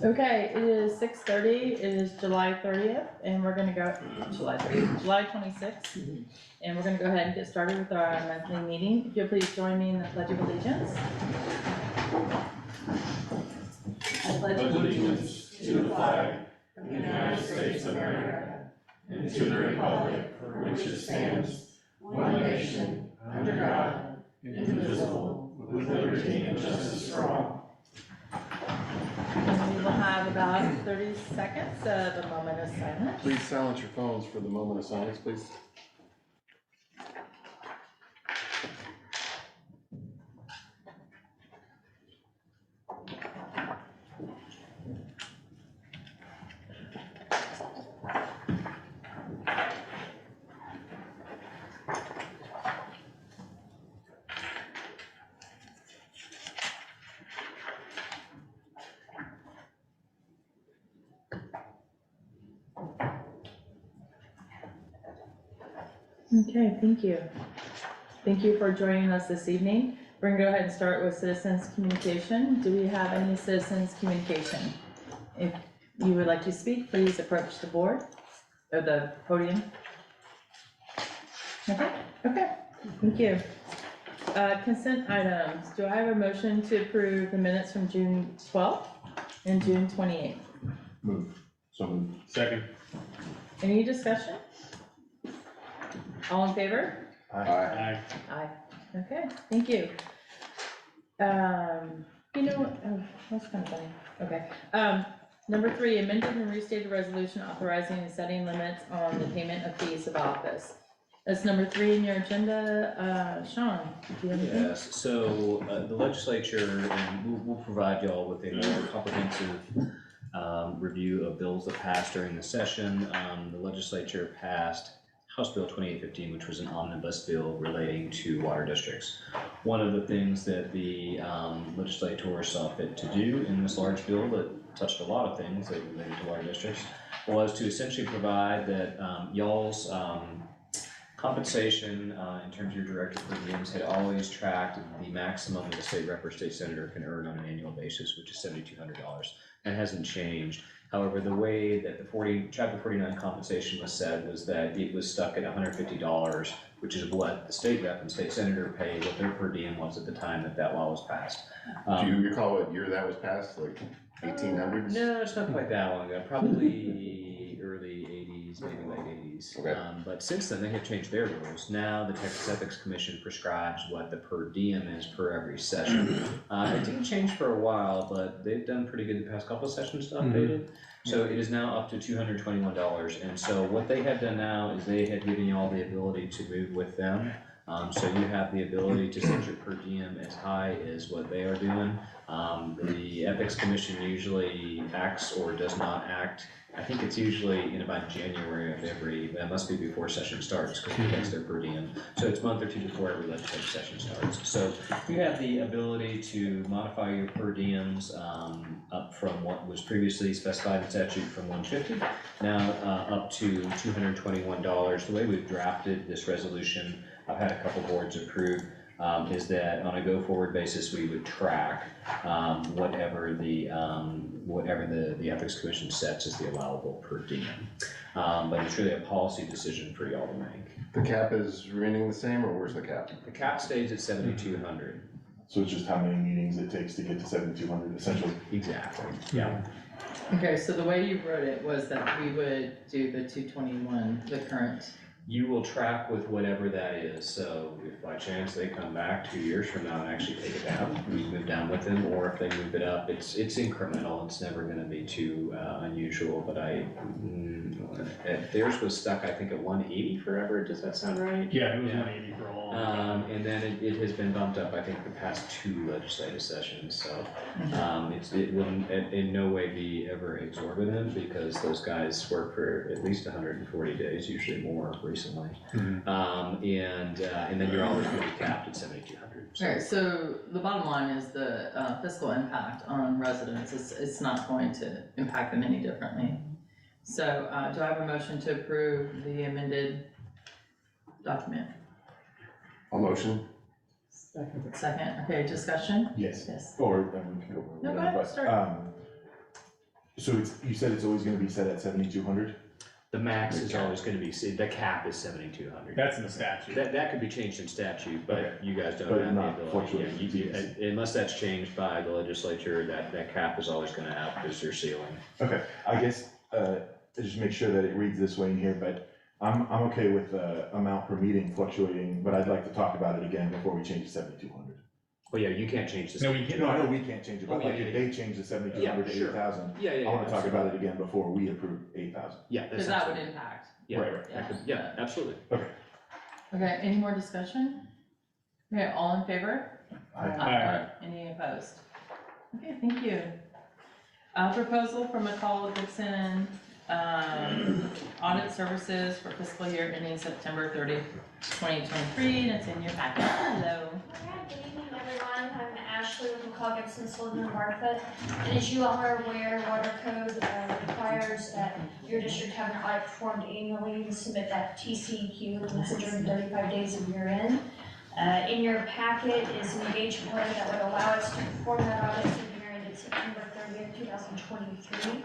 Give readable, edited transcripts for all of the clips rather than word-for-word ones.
Okay, it is 6:30, it is July 30th, and we're gonna go, July 26th. And we're gonna go ahead and get started with our monthly meeting. If you'll please join me in the Pledge of Allegiance. I pledge allegiance to the flag of the United States of America and to the republic for which it stands, one nation, under God, indivisible, with liberty and justice for all. And we will have about 30 seconds of a moment of silence. Please silence your phones for the moment of silence, please. Okay, thank you. Thank you for joining us this evening. We're gonna go ahead and start with citizens communication. Do we have any citizens communication? If you would like to speak, please approach the board or the podium. Okay, thank you. Consent items. Do I have a motion to approve the minutes from June 12th and June 28th? Move. So moved. Second. Any discussion? All in favor? Aye. Aye. Okay, thank you. You know what, oh, that's kind of funny, okay. Number 3, amended and restated resolution authorizing and setting limits on the payment of fees of office. That's number 3 in your agenda. Sean, do you have anything? Yes, so the legislature, and we'll provide y'all with a more comprehensive review of bills that passed during the session. The legislature passed House Bill 2815, which was an omnibus bill relating to water districts. One of the things that the legislators saw fit to do in this large bill that touched a lot of things that related to water districts was to essentially provide that y'all's compensation in terms of your director per diems had always tracked the maximum that a state rep or state senator can earn on an annual basis, which is $7,200. That hasn't changed. However, the way that the Chapter 49 compensation was set was that it was stuck at $150, which is what the state rep and state senator paid, what their per diem was at the time that that law was passed. Do you recall what year that was passed, like 1800s? No, it's not quite that long ago, probably early 80s, maybe late 80s. Okay. But since then, they have changed their rules. Now the Texas Ethics Commission prescribes what the per diem is per every session. It didn't change for a while, but they've done pretty good the past couple of sessions to update it. So it is now up to $221. And so what they have done now is they have given you all the ability to move with them. So you have the ability to set your per diem as high as what they are doing. The Ethics Commission usually acts or does not act. I think it's usually in about January of that must be before session starts because it affects their per diem. So it's a month or two before every legislative session starts. So you have the ability to modify your per diems up from what was previously specified in statute from $150, now up to $221. The way we've drafted this resolution, I've had a couple boards approve, is that on a go-forward basis, we would track whatever the Ethics Commission sets as the allowable per diem. But it's really a policy decision for y'all to make. The cap is remaining the same, or where's the cap? The cap stays at 7,200. So it's just how many meetings it takes to get to 7,200 essentially. Exactly. Yeah. Okay, so the way you wrote it was that we would do the 221, the current. You will track with whatever that is, so if by chance they come back 2 years from now and actually take it down, we move down with them, or if they move it up, it's incremental, it's never gonna be too unusual, but theirs was stuck, I think, at 180 forever, does that sound right? Yeah, it was 180 for a long time. And then it has been bumped up, I think, the past 2 legislative sessions, so it wouldn't in no way be ever exorbitant, because those guys work for at least 140 days, usually more recently. And then you're always going to be capped at 7,200. All right, so the bottom line is the fiscal impact on residents, it's not going to impact them any differently. So do I have a motion to approve the amended document? A motion? Second, okay, discussion? Yes. Yes. Or then we can go. No, go ahead, start. So you said it's always gonna be set at 7,200? The max is always gonna be, the cap is 7,200. That's in the statute. That could be changed in statute, but Okay. you guys don't But have the not ability. Yeah, fluctuating. unless that's changed by the legislature, that cap is always gonna act as your ceiling. Okay, I guess, just make sure that it reads this way in here, but I'm okay with the amount per meeting fluctuating, but I'd like to talk about it again before we change to 7,200. Well, yeah, you can't change this. No, we can't. No, I know we can't change it, but Oh, like yeah, if yeah, they change the 7,200 to Yeah, sure. 8,000, Yeah, yeah. I wanna talk absolutely. about it again before we approve 8,000. Yeah. Cause that would impact. Yeah, Right, that could- yeah, absolutely. Okay, any more discussion? Okay, all in favor? Aye. Any opposed? Okay, thank you. Proposal from McCall Dixon, audit services for fiscal year ending September 30th, 2023, and it's in your packet. Hello. Alright, good evening, everyone. I'm Ashley with McCall Gibson Sullivan and Barfoot. And as you all are aware, water code requires that your district have an audit performed annually and submit that TCEQ within 135 days of year end. In your packet is an engagement letter that would allow us to perform that audit for the year ended September 30th, 2023,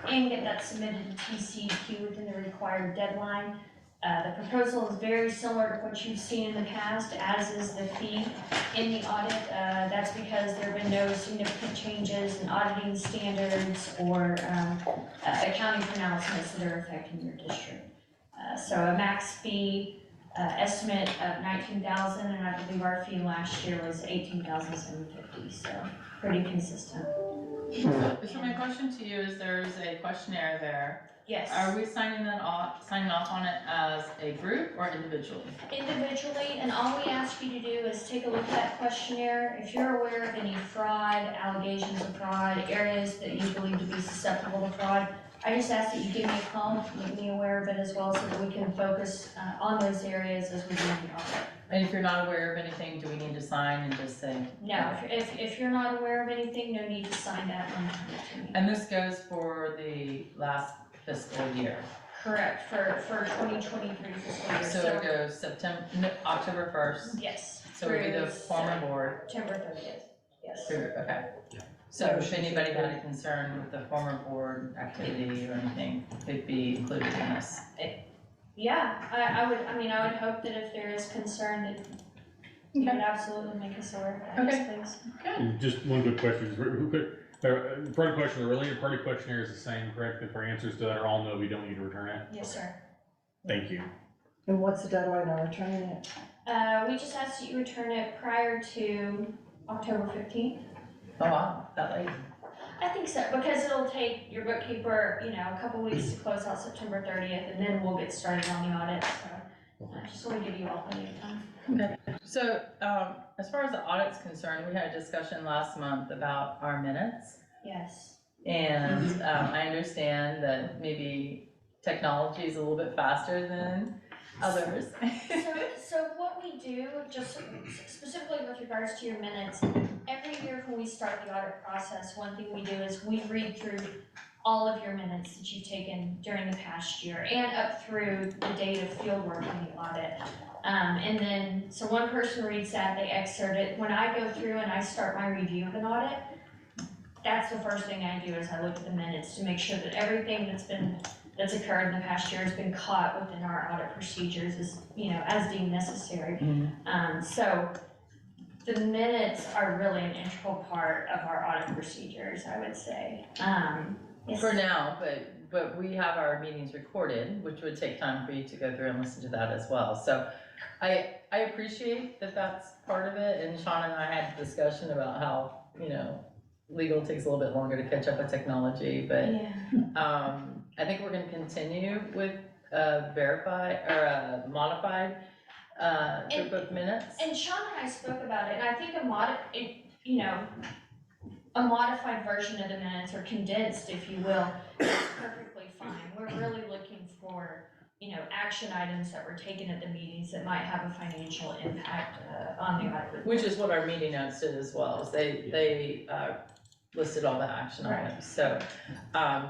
and get that submitted to TCEQ within the required deadline. The proposal is very similar to what you've seen in the past, as is the fee in the audit. That's because there have been no significant changes in auditing standards or accounting pronouncements that are affecting your district. So a max fee estimate of $19,000, and I believe our fee last year was $18,750, so pretty consistent. So my question to you is, there's a questionnaire there. Yes. Are we signing off on it as a group or individually? Individually, and all we ask you to do is take a look at that questionnaire. If you're aware of any fraud, allegations of fraud, areas that you believe to be susceptible to fraud, I just ask that you give me a call, make me aware of it as well, so that we can focus on those areas as we do the audit. And if you're not aware of anything, do we need to sign and just say? No, if you're not aware of anything, no need to sign that one to me. And this goes for the last fiscal year. Correct, for 2023 fiscal year. So it goes October 1st, Yes. so it would be the through former board. September 30th, yes. Okay. Yeah. So if anybody had a concern with the former board activity or anything, it'd be included in this. Yeah, I would hope that if there is concern, that you would absolutely make us aware of that, yes, please. Just one quick question, part of the question, the related party questionnaire is the same, correct? If our answers to that are all no, we don't need to return it? Yes, sir. Thank you. And what's the deadline on returning it? We just asked that you return it prior to October 15th. Oh, wow, that late. I think so, because it'll take your bookkeeper, a couple weeks to close out September 30th, and then we'll get started on the audit, so I just want to give you all plenty of time. Okay, so, as far as the audit's concerned, we had a discussion last month about our minutes. Yes. And, I understand that maybe technology is a little bit faster than others. So what we do, just specifically with regards to your minutes, every year when we start the audit process, one thing we do is we read through all of your minutes that you've taken during the past year and up through the date of field work in the audit. And then, so one person reads that, they excerpt it. When I go through and I start my review of an audit, that's the first thing I do is I look at the minutes to make sure that everything that's occurred in the past year has been caught within our audit procedures as deemed necessary. So the minutes are really an integral part of our audit procedures, I would say. For now, but we have our meetings recorded, which would take time for you to go through and listen to that as well. So I appreciate that that's part of it, and Sean and I had a discussion about how, legal takes a little bit longer to catch up with technology, but Yeah. I think we're gonna continue with verified or modified group of minutes. And Sean and I spoke about it, and I think a modified version of the minutes, or condensed, if you will, is perfectly fine. We're really looking for, action items that were taken at the meetings that might have a financial impact on the audit report. Which is what our meeting notes did as well, is they listed all the action items. So,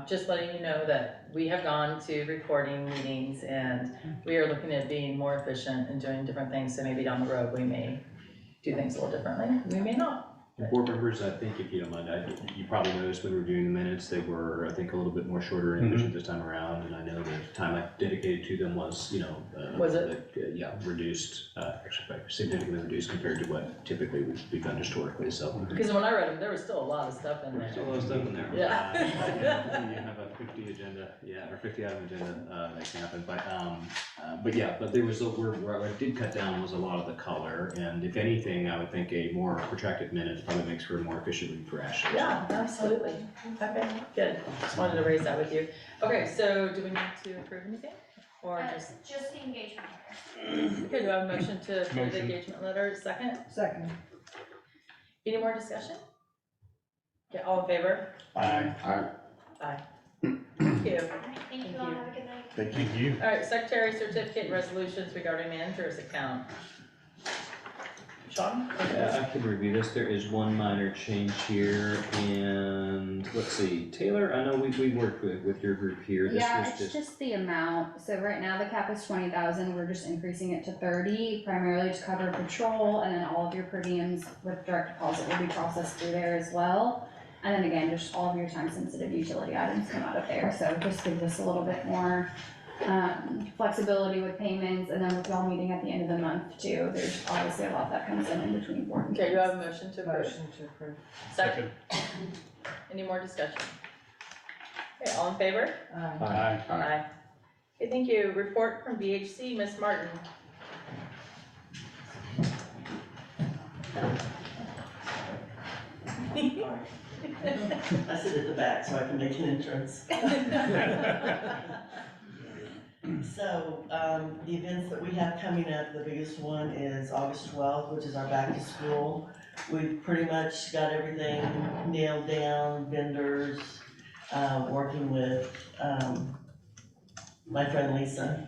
just letting you know that we have gone to recording meetings and we are looking at being more efficient and doing different things. So maybe down the road, we may do things a little differently, we may not. And board members, I think if you don't mind, you probably noticed when reviewing the minutes, they were, I think, a little bit more shorter and efficient this time around. And I know the time I dedicated to them was, Was it? Yeah, reduced, actually significantly reduced compared to what typically we've done historically, so. Because when I read them, there was still a lot of stuff in There's there. a lot of stuff in there. Yeah. You have a 50 agenda, or 50 item agenda, that can happen, but yeah, but there was, where I did cut down was a lot of the color, and if anything, I would think a more protracted minute probably makes for a more efficient read for Ashley. Yeah, absolutely. Okay, good. Just wanted to raise that with you. Okay, so do we need to approve anything? Or Just the engagement letter. okay, do I have a motion to approve the Motion. engagement letter? Second? Second. Any more discussion? Okay, all in favor? Aye. Aye. Thank you. Alright, thank you all, have a good night. Thank you. Thank you. All right, secretary certificate resolutions regarding manager's account. Sean? Yeah, I can review this. There is one minor change here, and let's see, Taylor, I know we worked with your group here. This Yeah, was it's just the amount, so right now the cap is 20,000, we're just increasing it to 30, primarily to cover patrol, and then all of your per diems with direct deposit will be processed through there as well. And then again, just all of your time sensitive utility items come out of there, so it just gives us a little bit more flexibility with payments, and then with y'all meeting at the end of the month too, there's obviously a lot that comes in between board meetings. Okay, do I have a motion to approve? Motion to approve. Second. Any more discussion? Okay, all in favor? Aye. Aye. Aye. Okay, thank you. Report from BHC, Ms. Martin. I sit at the back so I can make an entrance. So, the events that we have coming up, the biggest one is August 12th, which is our back to school. We've pretty much got everything nailed down, vendors, working with, my friend Lisa.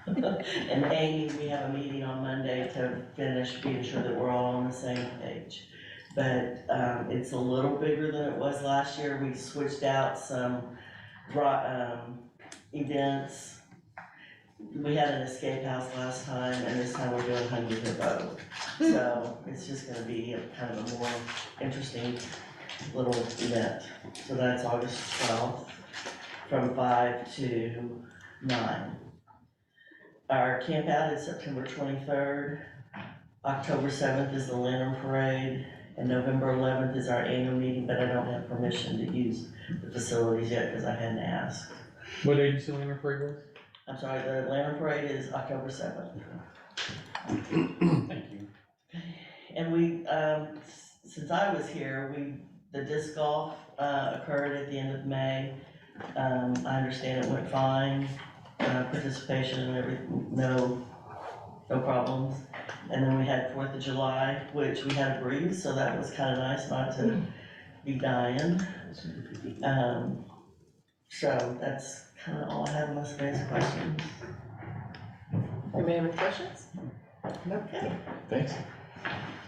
And Amy, we have a meeting on Monday to finish being sure that we're all on the same page. But, it's a little bigger than it was last year. We switched out some, events. We had an escape house last time, and this time we're doing Hungry Hippo. So it's just gonna be a kind of a more interesting little event. So that's August 12th, from 5 to 9. Our camp out is September 23rd. October 7th is the Lantern Parade, and November 11th is our annual meeting, but I don't have permission to use the facilities yet because I hadn't asked. What day did you say Lantern Parade was? I'm sorry, the Lantern Parade is October 7th. Thank you. And we, since I was here, the disc golf, occurred at the end of May. I understand it went fine, participation and everything, no problems. And then we had 4th of July, which we had a breeze, so that was kinda nice not to be dying. So that's kinda all I have unless there's questions. Anybody have any questions? Okay. Thanks.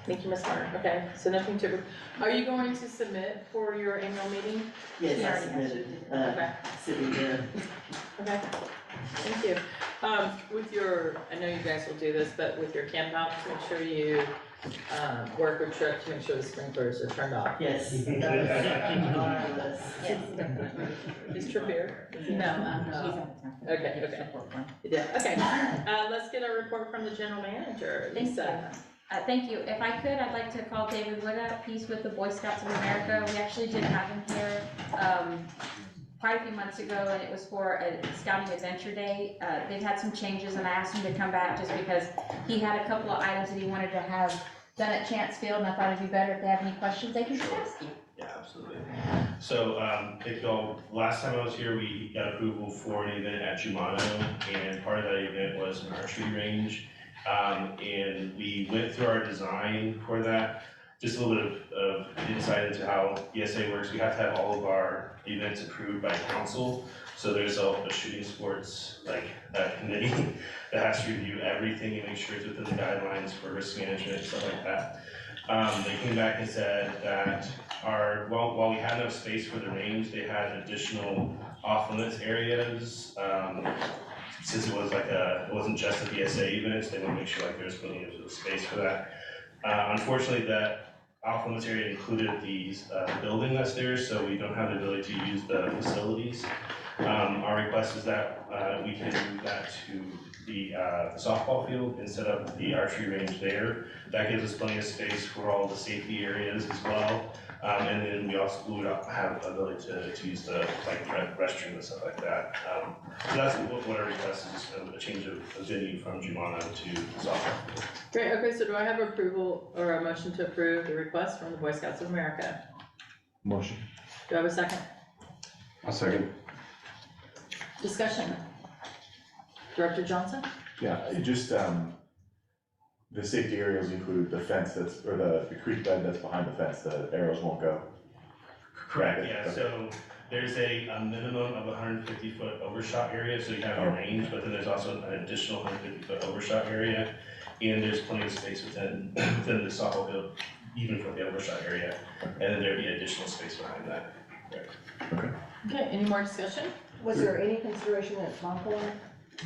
Thank you, Ms. Martin. Okay, so nothing to, are you going to submit for your annual meeting? Yes, I submitted, Okay, sitting there. okay, thank you. With your, I know you guys will do this, but with your camp out, make sure you, work or trip to make sure the sprinklers are turned off. Yes, that was on our list. Is Trip here? No. Okay, yeah, okay. Let's get a report from the general manager, Thank Lisa. Thank you. If I could, I'd like to call David Wood up. He's with the Boy Scouts of America. We actually did have him here quite a few months ago, and it was for a scouting adventure day. They've had some changes, and I asked him to come back just because he had a couple of items that he wanted to have done at Chancefield, and I thought it'd be better if they have any questions, they can just ask you. Yeah, absolutely. So, if y'all, last time I was here, we got approval for an event at Jumano, and part of that event was an archery range. And we went through our design for that, just a little bit of insight into how ESA works. We have to have all of our events approved by council. So there's a shooting sports, committee that has to review everything and make sure it's within the guidelines for risk management and stuff like that. They came back and said that while we had no space for the range, they had additional off-limits areas. Since it was it wasn't just a BSA event, they want to make sure there's plenty of space for that. Unfortunately, that off limits area included the building that's there, so we don't have the ability to use the facilities. Our request is that we can move that to the softball field and set up the archery range there. That gives us plenty of space for all the safety areas as well. And then we also would have ability to use the like restroom and stuff like that. So that's what our request is, just a change of venue from Jumana to softball. Great, okay, so do I have approval or a motion to approve the request from the Boy Scouts of America? Motion. Do I have a second? I'll second. Discussion. Director Johnson? Yeah, it just, the safety areas include the fence that's, or the creek bed that's behind the fence, the arrows won't go. Correct, yeah, so there's a minimum of 150-foot overshot area, so you have your range, but then there's also an additional 150-foot overshot area. And there's plenty of space within the softball field, even for the overshot area, and then there'd be additional space behind that. Okay, any more discussion? Was there any consideration at Concord?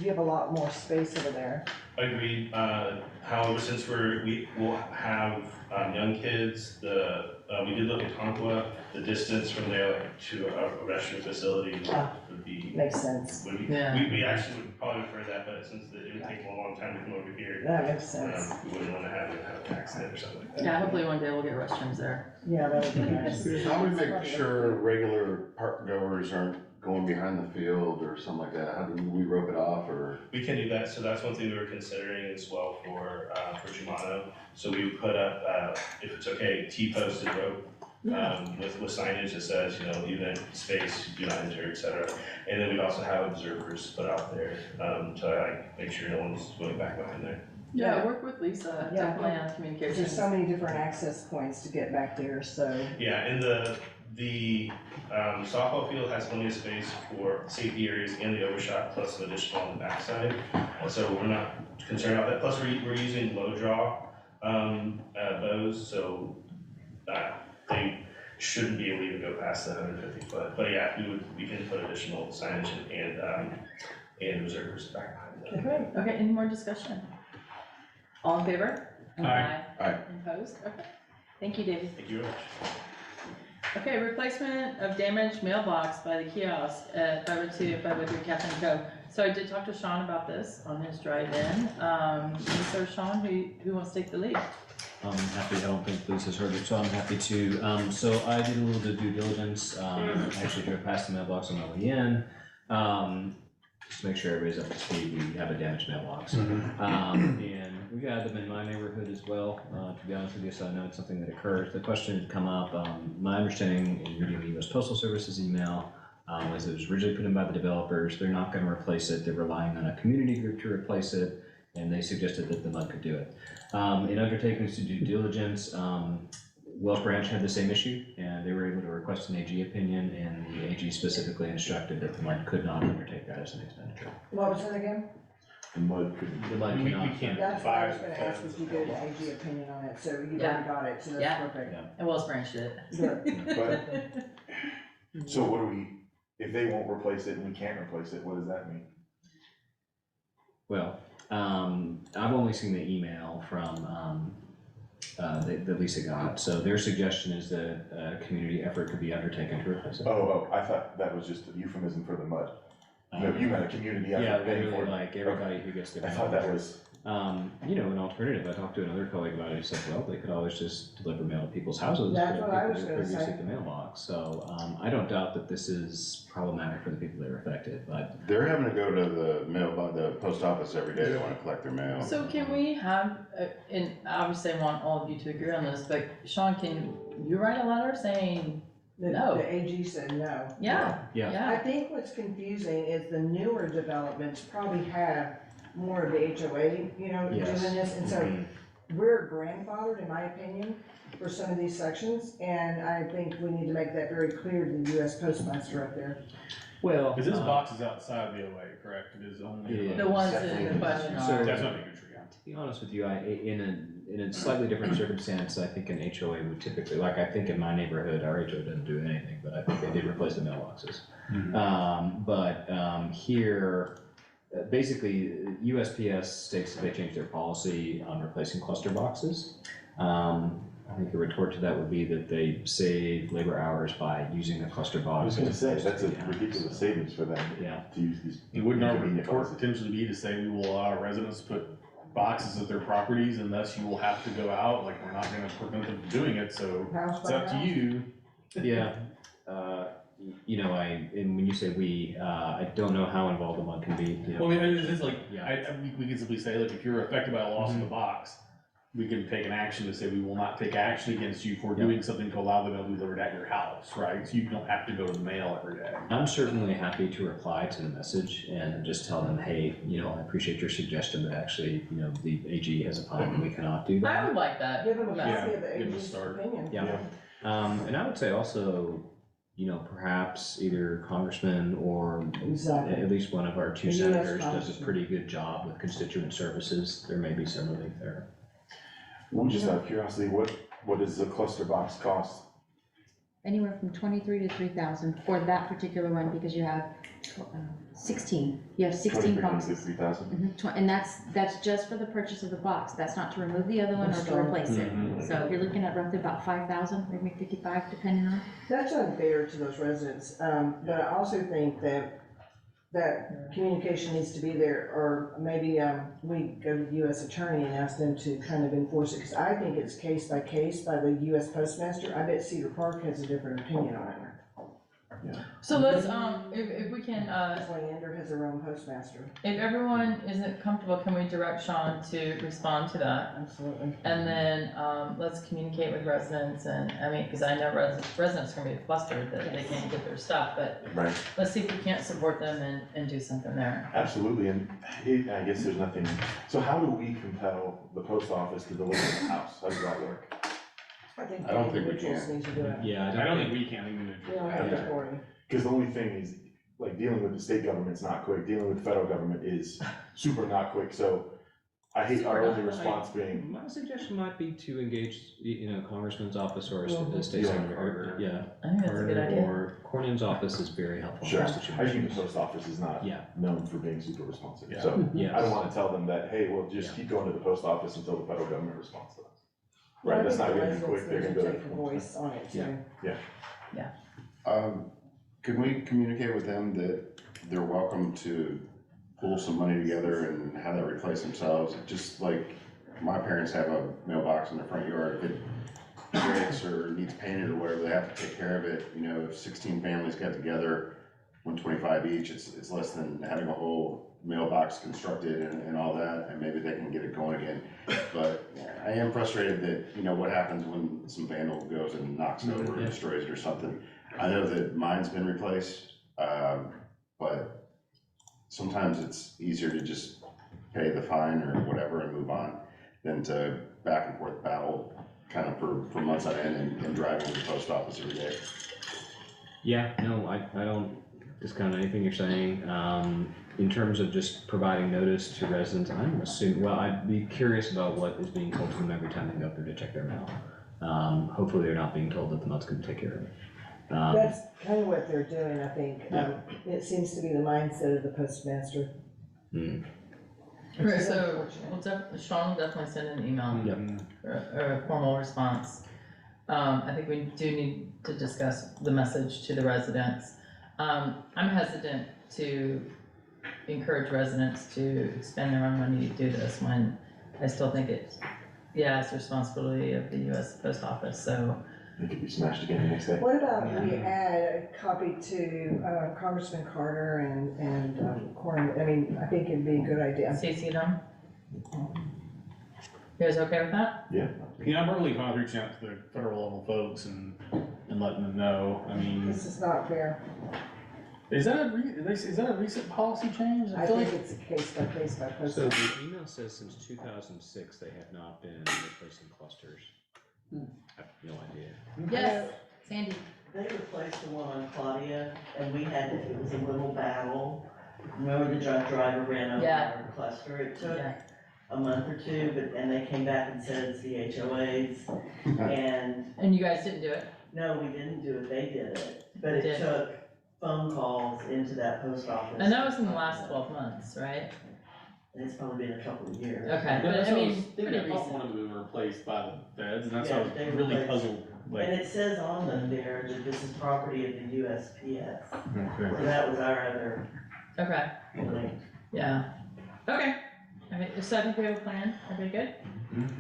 You have a lot more space over there. Agreed, however, since we will have young kids, we did look at Conqua, the distance from there to a restroom facility would be, Makes sense. Yeah. we actually would probably prefer that, but since it would take a long time to come over here, That makes sense. we wouldn't wanna have an accident or something like that. Yeah, hopefully one day we'll get restrooms there. Yeah, that would be nice. How do we make sure regular park goers aren't going behind the field or something like that? How do we rope it off or? We can do that, so that's one thing we were considering as well for Jumano. So we would put up, if it's okay, T-posted rope, with signage that says, leave in space, do not enter, et cetera. And then we'd also have observers put out there, to make sure no one's going back behind there. Yeah, work with Lisa, Yeah. definitely on communications. There's so many different access points to get back there, so. Yeah, and the softball field has plenty of space for safety areas and the overshot, plus some additional on the backside. So we're not concerned about that. Plus, we're using low draw bows, so they shouldn't be able to even go past the 150 foot. But yeah, we can put additional signage and observers back behind that. Okay, any more discussion? All in favor? Aye. Aye. Opposed? Okay. Thank you, David. Thank you very much. Okay, replacement of damaged mailbox by the kiosk at 502, 503 Catherine Co. So I did talk to Sean about this on his drive-in. So Sean, who wants to take the lead? I'm happy, I don't think Lisa's heard it, so I'm happy to. So I did a little bit of due diligence, actually drove past the mailbox on my way in. Just to make sure everybody's up to speed, we have a damaged mailbox. And we've had them in my neighborhood as well, to be honest with you, so I know it's something that occurs. The question had come up, my understanding in reading the US Postal Service's email, was it was originally put in by the developers. They're not gonna replace it, they're relying on a community group to replace it, and they suggested that the MUD could do it. In undertaking to due diligence, Wells Branch had the same issue, and they were able to request an AG opinion, and the AG specifically instructed that the MUD could not undertake that as an expenditure. What was it again? The mud could. The MUD We cannot. can't. That's what I was Fire gonna ask, if you did an AG opinion on it, so you already got it, so Yeah. that's perfect. And Wells Branch did. Good. But, so what do we, if they won't replace it and we can't replace it, what does that mean? Well, I've only seen the email from, that Lisa got, so their suggestion is that a community effort could be undertaken to replace it. Oh, I thought that was just a euphemism for the mud. No, you meant a community Yeah, effort paying for literally it. like everybody who gets their. I thought that was, An alternative, I talked to another colleague about it, he said, well, they could always just deliver mail to people's houses. That's but what I people was who gonna previously say. at the mailbox, so, I don't doubt that this is problematic for the people that are affected, but. They're having to go to the post office every day. They wanna collect their mail. So can we have, and obviously I want all of you to agree on this, but Sean, can you write a letter saying, No. The AG said no. yeah, Yeah. I yeah, think what's confusing is the newer developments probably have more of the HOA, Yes. doing this, and so Mhm. we're grandfathered, in my opinion, for some of these sections, and I think we need to make that very clear to the US Postmaster up there. Well. Because this box is outside the OA, correct? It is only. Yeah. the ones Definitely. in question So- are. That's not making sure, yeah. To be honest with you, in a slightly different circumstance, I think an HOA would typically, like I think in my neighborhood, our HOA doesn't do anything, but I think they did replace the mailboxes. Here, basically, USPS states that they changed their policy on replacing cluster boxes. I think a retort to that would be that they save labor hours by using the cluster I box. was gonna say, that's a as opposed to the ridiculous hours. savings for them Yeah. to use these. It wouldn't our convenient retort boxes. potentially be to say we will allow our residents to put boxes at their properties and thus you will have to go out, like, we're not gonna prevent them from doing it, so House it's by up to house. you. Yeah, you know, and when you say we, I don't know how involved the mud can be, you know. Well, I mean, it's like, Yeah. we can simply say, look, if you're affected by a loss of the box, we can take an action to say we will not take action against you for doing something to allow them to be delivered at your house, right? So you don't have to go to the mail every day. I'm certainly happy to reply to the message and just tell them, hey, you know, I appreciate your suggestion, but actually, you know, the AG has opined that we cannot do I that. would like that. Give them a Yeah, copy of the give 'em a AG's start. opinion. Yeah. And I would say also, you know, perhaps either congressman or Exactly. at least one of our two The US senators does a congressman. pretty good job with constituent services. There may be some relief there. Well, just out of curiosity, what does the cluster box cost? Anywhere from 23 to 3,000 for that particular one, because you have 16, you have 16 boxes. 3,000? And that's just for the purchase of the box, that's not to remove the other one or to replace it. So you're looking at roughly about 5,000, maybe 55, depending on. That's unfair to those residents, but I also think that communication needs to be there, or maybe, we go to the US attorney and ask them to kind of enforce it, because I think it's case by case by the US postmaster. I bet Cedar Park has a different opinion on it. So let's, if we can, Leander has their own postmaster. if everyone isn't comfortable, can we direct Sean to respond to that? Absolutely. And then, let's communicate with residents and, I mean, cause I know residents are gonna be flustered that they can't get their stuff, but Right, let's see if we can't support them and do something there. absolutely, and I guess there's nothing, so how do we compel the post office to deliver to the house? How does that work? I think I don't think we individuals can. need to do it. Yeah, I don't think we can even. We don't have the authority. Because the only thing is, like, dealing with the state government's not quick, dealing with the federal government is super not quick, so I hate our only response being, My suggestion might be to engage, you know, congressman's office or a state Yeah. senator, or, yeah. I think that's a good idea. Or Cornyn's office is very helpful. in sure, constituent I think the issues. post office is not Yeah. known for being super responsive, Yeah. so Yes. I don't wanna tell them that, hey, well, just Yeah. keep going to the post office until the federal government responds to us. Well, I Right, that's think not the gonna be residents quick, they're need gonna to go. take a voice on it too. Can we communicate with them that they're welcome to pull some money together and have that replace themselves? Just like my parents have a mailbox in their front yard, if it breaks or needs painted or whatever, they have to take care of it. You know, if 16 families got together, 125 each, it's less than having a whole mailbox constructed and all that, and maybe they can get it going again. But I am frustrated that, you know, what happens when some vandal goes and knocks it over or destroys it or something. I know that mine's been replaced, but sometimes it's easier to just pay the fine or whatever and move on than to back and forth battle kind of for months on end and driving to the post office every day. Yeah, no, I don't discount anything you're saying. In terms of just providing notice to residents, I'm assuming, well, I'd be curious about what is being told to them every time they go up there to check their mail. Hopefully they're not being told that the mud's gonna take care of it. That's kind of what they're doing, I think. Yeah. It seems to be the mindset of the postmaster. Okay, so Sean will definitely send an email Yep. or a formal response. I think we do need to discuss the message to the residents. I'm hesitant to encourage residents to spend their own money to do this when I still think it's the responsibility of the US Post Office, so. It could be smashed again the next day. What about we add a copy to Congressman Carter and Cornyn? I mean, I think it'd be a good idea. CC them? You guys okay with that? Yeah, I'm really kind of reaching out to the federal level folks and letting them know, I mean, This is not fair. is that a recent policy change? I feel think like- it's a case by case by post. So the email says since 2006, they have not been replacing clusters. I have no idea. Yes, Sandy. They replaced the one on Claudia, and it was a little battle. Remember the drunk driver ran over Yeah. our cluster? It took Yeah. a month or two, and they came back and said it's the HOAs. And, And you guys didn't do it? no, we didn't do it, they did it. But Did. it took phone calls into that post office. And that was in the last 12 months, right? and it's probably been a couple of years. Okay, but That's I what I mean, was thinking, pretty I thought recent. one of them had been replaced by the feds, and that's why I Yeah, was they really replaced- puzzled, like. And it says on them there that this is property of the USPS, Okay. so that was our other Okay, link. yeah, okay. All right, so I think we have a plan, everybody good?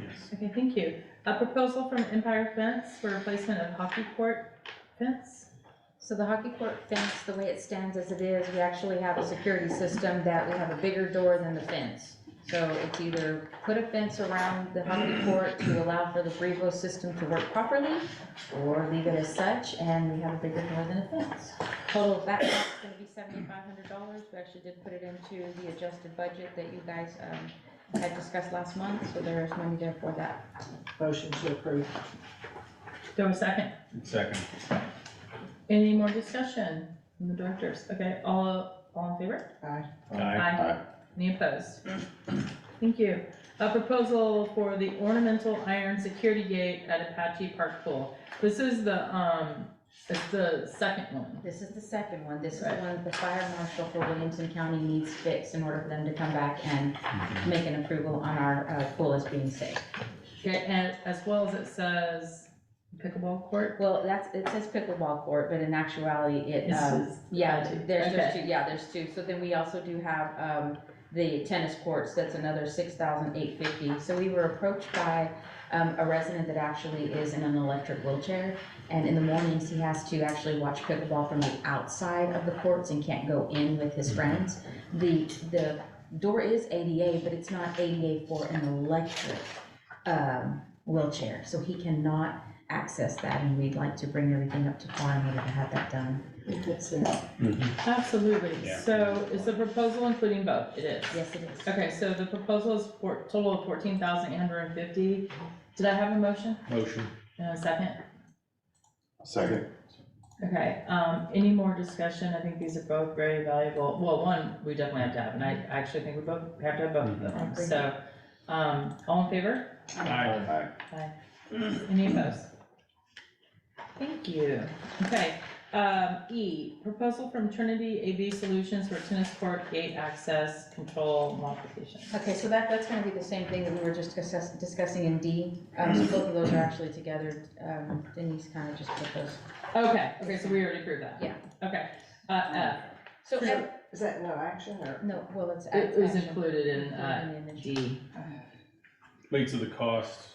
Yes. Okay, thank you. A proposal from Empire Fence for replacement of hockey court fence? So the hockey court fence, the way it stands as it is, we actually have a security system that we have a bigger door than the fence. So it's either put a fence around the hockey court to allow for the Brevo system to work properly, or leave it as such, and we have a bigger door than a fence. Total of that cost is gonna be $7,500. We actually did put it into the adjusted budget that you guys, had discussed last month, so there is money there for that. Motion to approve. Do I have a second? Second. Any more discussion from the directors? Okay, all in favor? Aye. Aye. Any opposed? Thank you. A proposal for the ornamental iron security gate at Apache Park Pool. This is it's the second one. This is the second one. This is the Right. one that the fire marshal for Williamson County needs fixed in order for them to come back and make an approval on our pool as being safe. Okay, and as well as it says pickleball court. Well, it says pickleball court, but in actuality, it, This is yeah, Apache. there's Okay. two, yeah, there's two. So then we also do have, the tennis courts, that's another $6,850. So we were approached by, a resident that actually is in an electric wheelchair. And in the mornings, he has to actually watch pickleball from the outside of the courts and can't go in with his friends. The door is ADA, but it's not ADA for an electric, wheelchair. So he cannot access that, and we'd like to bring everything up to par in order to have that done. Absolutely. Yeah. So is the proposal including both? It is. Yes, it is. Okay, so the proposal is for total of $14,850. Did I have a motion? Motion. And a second? Second. Okay, any more discussion? I think these are both very valuable. Well, one, we definitely have to have, and I actually think we both have to have both of I them. agree. So, all in favor? Aye. Any opposed? Thank you. Okay, E, proposal from Trinity AV Solutions for tennis court gate access control modification. Okay, so that's gonna be the same thing that we were just discussing in D. So both of those are actually together. Denise kind of just put those. Okay, so we already approved that? Yeah. Okay, F, So, So, is that no action or? no, well, it's. it was action. included in, Included in the- D. Wait, so the cost,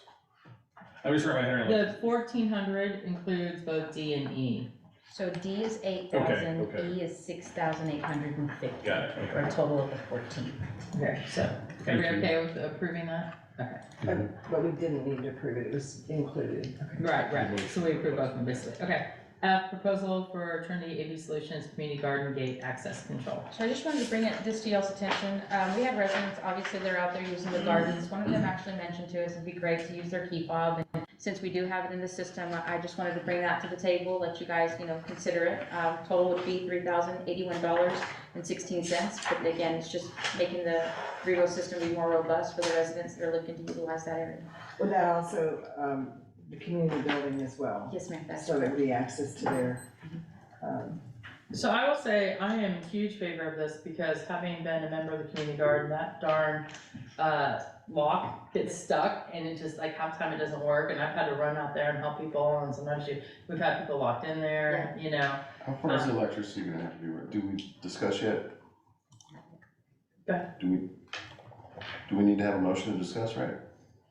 I'm just writing my head around. The 1,400 includes both D and E. So D is 8,000, okay. E is 6,850. Got it, For a total of 14. Okay, so, are we Thank you. okay with approving that? Okay. But we didn't need to approve it, it was included. Right, so we approve both of them basically, okay. F, proposal for Trinity AV Solutions Community Garden Gate Access Control. So I just wanted to bring this to y'all's attention. We have residents, obviously, they're out there using the gardens. One of them actually mentioned to us it'd be great to use their key fob. And since we do have it in the system, I just wanted to bring that to the table, let you guys, consider it. Total would be $3,081.16. But again, it's just making the Brevo system be more robust for the residents that are looking to utilize that area. Would that also, the community building as well? Yes, ma'am, that's So correct. there'd be access to their, So I will say, I am in huge favor of this because having been a member of the community garden, that darn, lock gets stuck and it just, like, half the time it doesn't work, and I've had to run out there and help people, and sometimes we've had people locked in there, How far is the electricity gonna have to be, do we discuss yet? Go ahead. Do we need to have a motion to discuss, right?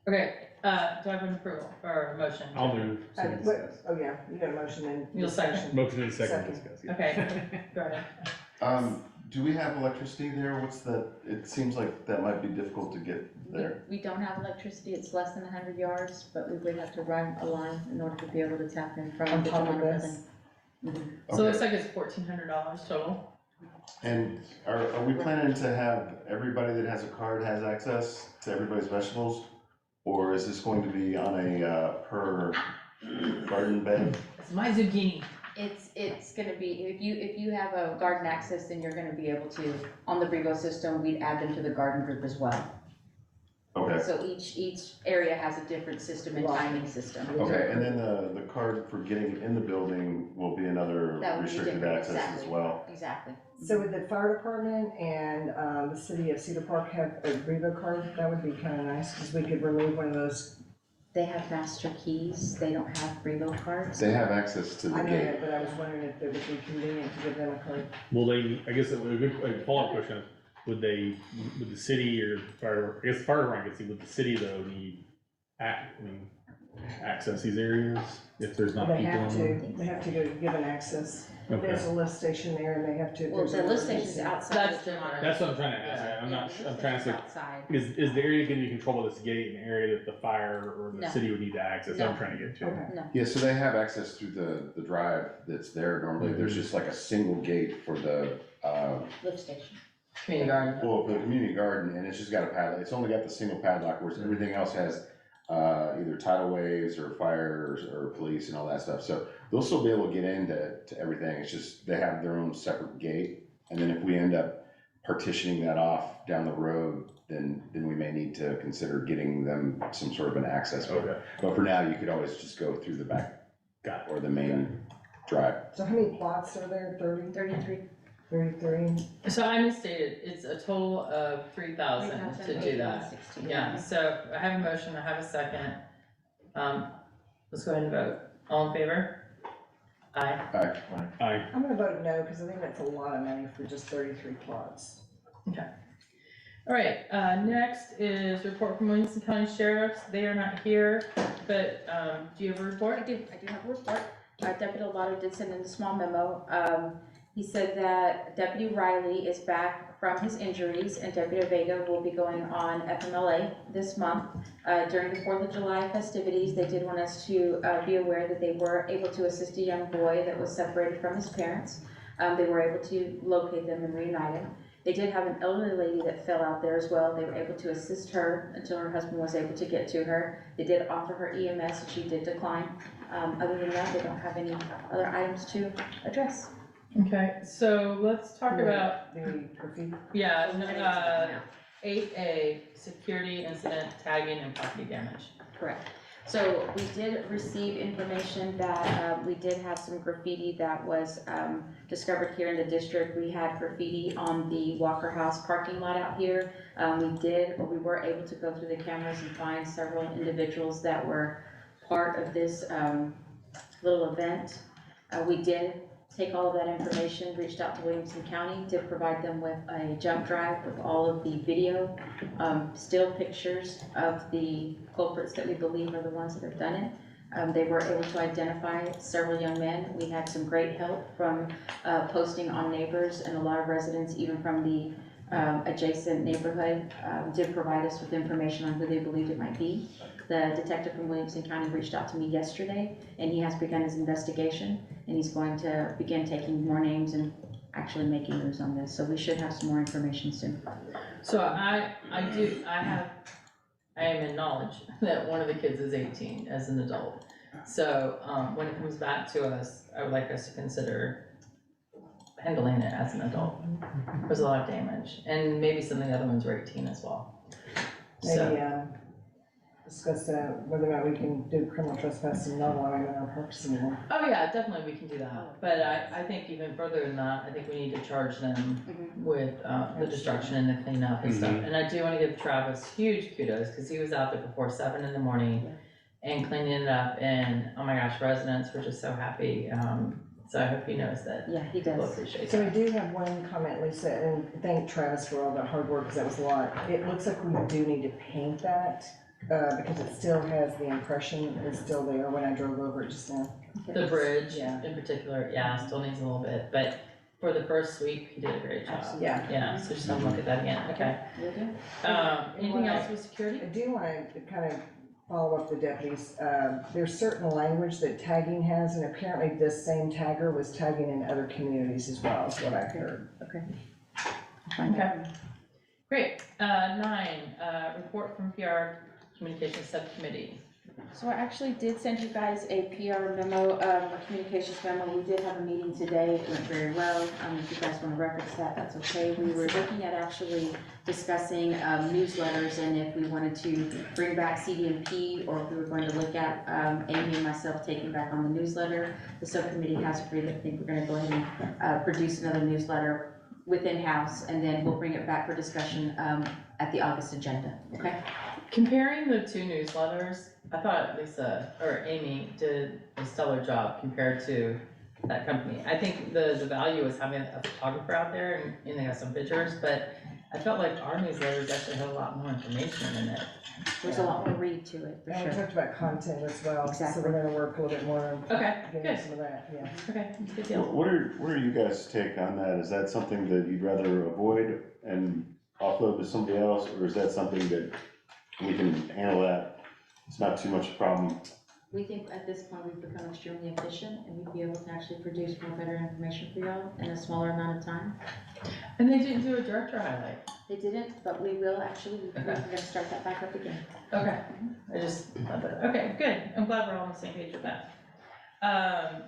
Okay, do I have an approval or a motion? I'll move. oh yeah, you got a motion in. You'll second. Motion and second Second. discuss. yeah. Okay, go ahead. Do we have electricity there? It seems like that might be difficult to get there. We don't have electricity, it's less than 100 yards, but we would have to run a line in order to be able to tap in from On the top of Toronto this? building. So it looks like it's $1,400 total. And are we planning to have everybody that has a card has access to everybody's vegetables? Or is this going to be on a, per garden bed? It's my zucchini. It's gonna be, if you have a garden access, then you're gonna be able to, on the Brevo system, we'd add them to the garden group as well. Okay, So each area has a different system and timing system. okay, and then the card for getting in the building will be another That would be restricted different, access as exactly. well. Exactly. So would the fire department and, the city of Cedar Park have a Revo card? That would be kinda nice, cause we could remove one of those. They have master keys, they don't have reload cards. They have access to the I know gate. that, but I was wondering if it would be convenient to give them a card. Will they, I guess a good follow-up question is, would the city or fire, I guess the fire department could see, would the city though need access these areas if there's not They people have in to, them? they have to go give an access. Okay, There's a lift station there and they have to. if Well, there's the an lift station's emergency. outside. That's different. that's what I'm trying to ask, I'm not, I'm trying to say, Outside. is the area gonna be controlled by this gate, an area that the fire or the No. city would need to access, that's what I'm trying to get to. Okay. Yeah, so they have access through the drive that's there normally. There's just like a single gate for the, Lift station. Community garden. well, for the community garden, and it's just got a padlock. It's only got the single padlock, whereas everything else has either tidal waves or fire or police and all that stuff. So they'll still be able to get into everything. It's just they have their own separate gate. And then if we end up partitioning that off down the road, then we may need to consider getting them some sort of an access. Okay, But for now, you could always just go through the back got it. or the main drive. So how many plots are there? 30, 33. 33? So I misstated, it's a total of 3,000 to do that. Yeah, so I have a motion, I have a second. Let's go ahead and vote. All in favor? Aye. I, I'm gonna vote no, because I think that's a lot of money for just 33 plots. All right, next is report from Williamson County Sheriffs. They are not here, but, do you have a report? I do have a report. Deputy Lovato did send in a small memo. He said that Deputy Riley is back from his injuries and Deputy Vega will be going on FMLA this month. During the 4th of July festivities, they did want us to be aware that they were able to assist a young boy that was separated from his parents. They were able to locate them and reunite him. They did have an elderly lady that fell out there as well. They were able to assist her until her husband was able to get to her. They did offer her EMS and she did decline. Other than that, they don't have any other items to address. Okay, so let's talk about, The graffiti. yeah, 8A, security incident, tagging and property damage. Correct. So we did receive information that we did have some graffiti that was discovered here in the district. We had graffiti on the Walker House parking lot out here. We were able to go through the cameras and find several individuals that were part of this little event. We did take all of that information, reached out to Williamson County, did provide them with a jump drive with all of the video, still pictures of the culprits that we believe are the ones that have done it. They were able to identify several young men. We had some great help from posting on neighbors, and a lot of residents, even from the adjacent neighborhood, did provide us with information on who they believed it might be. The detective from Williamson County reached out to me yesterday, and he has begun his investigation, and he's going to begin taking more names and actually making moves on this, so we should have some more information soon. So I am in knowledge that one of the kids is 18 as an adult. So, when it comes back to us, I would like us to consider handling it as an adult. There's a lot of damage, and maybe some of the other ones were 18 as well. So, Maybe, discuss whether or not we can do criminal trespass and not allowing them in our parks anymore. oh yeah, definitely we can do that, but I think even further than that, I think we need to charge them with, the destruction and the cleanup and stuff. And I do wanna give Travis huge kudos, cause he was out there before 7 in the morning and cleaning it up, and oh my gosh, residents were just so happy, so I hope he knows that. Yeah, he People does. appreciate So we that. do have one comment, Lisa, and thank Travis for all that hard work, because that was a lot. It looks like we do need to paint that, because it still has the impression is still there when I drove over it just now. The bridge Yeah. in particular, yeah, still needs a little bit, but for the first sweep, he did a great job. Yeah. Yeah, so just have a look at that again, okay. Will do. Anything else with security? I do want to kind of follow up the deputies. There's certain language that tagging has, and apparently this same tagger was tagging in other communities as well, is what I've heard. Okay. I'll find out. Okay, great. 9, report from PR Communications Subcommittee. So I actually did send you guys a PR memo, a communications memo. We did have a meeting today. It went very well. If you guys want to reference that, that's okay. We were looking at actually discussing newsletters and if we wanted to bring back CDMP or if we were going to look at Amy and myself taking back on the newsletter. The subcommittee has agreed. I think we're going to go ahead and produce another newsletter within house, and then we'll bring it back for discussion at the August agenda, okay? Comparing the two newsletters, I thought Lisa, or Amy, did a stellar job compared to that company. I think the value is having a photographer out there and they have some pictures, but I felt like our newsletters actually had a lot more information in it. There's a lot more read to it, for And we sure. talked about content as well, so Exactly. we're gonna work a little bit more on Okay, getting good, some of that, yeah. okay, good deal. What are you guys' take on that? Is that something that you'd rather avoid and offload to somebody else, or is that something that we can handle that? It's not too much a problem. We think at this point we've become extremely efficient and we'd be able to actually produce more better information for y'all in a smaller amount of time. And they didn't do a director highlight. They didn't, but we will actually, we're gonna start that back up again. Okay, I just thought that, okay, good. I'm glad we're all on the same page with that.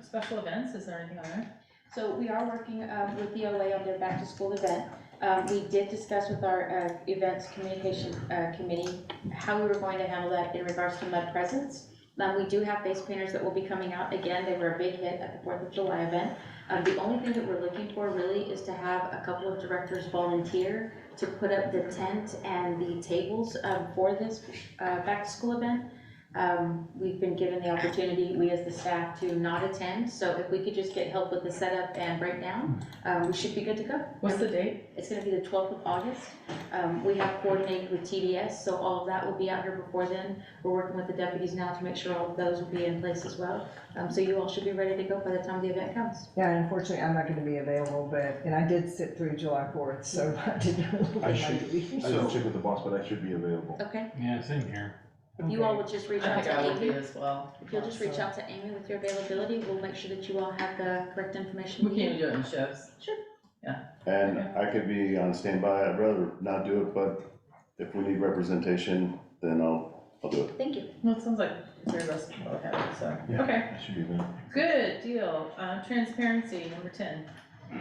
Special events, is there anything on there? So we are working with the OA on their back to school event. We did discuss with our events communication committee how we were going to handle that in regards to mud presents. We do have face painters that will be coming out. Again, they were a big hit at the 4th of July event. The only thing that we're looking for really is to have a couple of directors volunteer to put up the tent and the tables for this back to school event. We've been given the opportunity, we as the staff, to not attend, so if we could just get help with the setup and breakdown, we should be good to go. What's the date? It's gonna be the 12th of August. We have coordinated with TDS, so all of that will be out here before then. We're working with the deputies now to make sure all of those will be in place as well. So you all should be ready to go by the time the event comes. Yeah, unfortunately, I'm not gonna be available, and I did sit through July 4th, so I didn't. I should- I didn't check with the boss, but I should be available. Okay, Yeah, same here. if you all would just reach I out think to I will be Amy, as well. if you'll just reach out to Amy with your availability, we'll make sure that you all have the correct information. We can do it in shifts. And I could be on standby. I'd rather not do it, but if we need representation, then I'll do it. Thank you. Well, it sounds like three of us both have it, so, Yeah. okay, I should be available. good deal. Transparency, number 10. I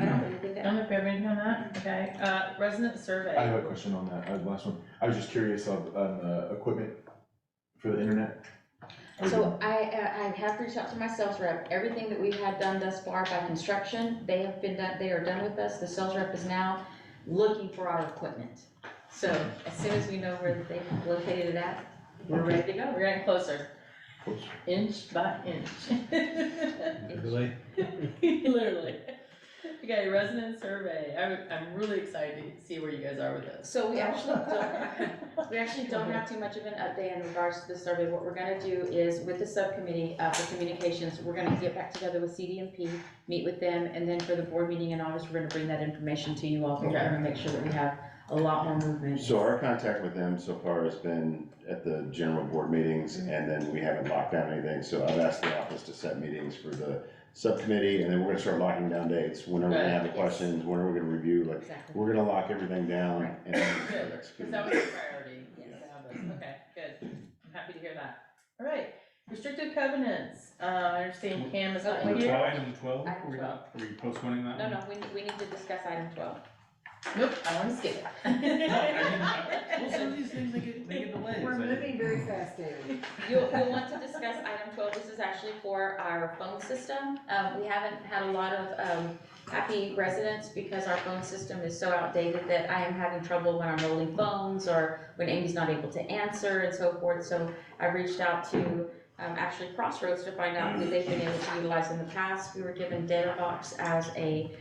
don't have anything to I don't know if you have anything on that, okay. Resident survey. I have a question on that, last one. I was just curious on, equipment for the internet. So I have reached out to my sales rep. Everything that we've had done thus far by construction, they have been done, they are done with us. The sales rep is now looking for our equipment. So as soon as we know where they've located it at, we're ready to go. We're getting closer, Close. inch by inch. Really? Literally. Okay, resident survey. I'm really excited to see where you guys are with this. So we actually don't have too much of an update in regards to the survey. What we're gonna do is with the subcommittee for communications, we're gonna get back together with CDMP, meet with them, and then for the board meeting in August, we're gonna bring that information to you all. We're gonna make sure that we have a lot more movement. So our contact with them so far has been at the general board meetings, and then we haven't locked down anything, so I've asked the office to set meetings for the subcommittee, and then we're gonna start locking down dates, when are we gonna have the Yes. questions, when are we gonna review, like, Exactly. we're gonna lock everything down Right. and then Good, start because executing. that was a priority. Yes. to have this. Okay, good. I'm happy to hear that. All right, restricted covenants. I understand Cam is not Wait, here. Item 12, Item are we 12. are we postponing that No, one? no, we need to discuss item 12. Nope, I want to skip it. Well, some of these things, they get delayed. We're so- moving very fast, David. You'll want to discuss item 12, this is actually for our phone system. We haven't had a lot of happy residents because our phone system is so outdated that I am having trouble when I'm rolling phones or when Amy's not able to answer and so forth. So I reached out to actually Crossroads to find out who they've been able to utilize in the past. We were given DataBox as a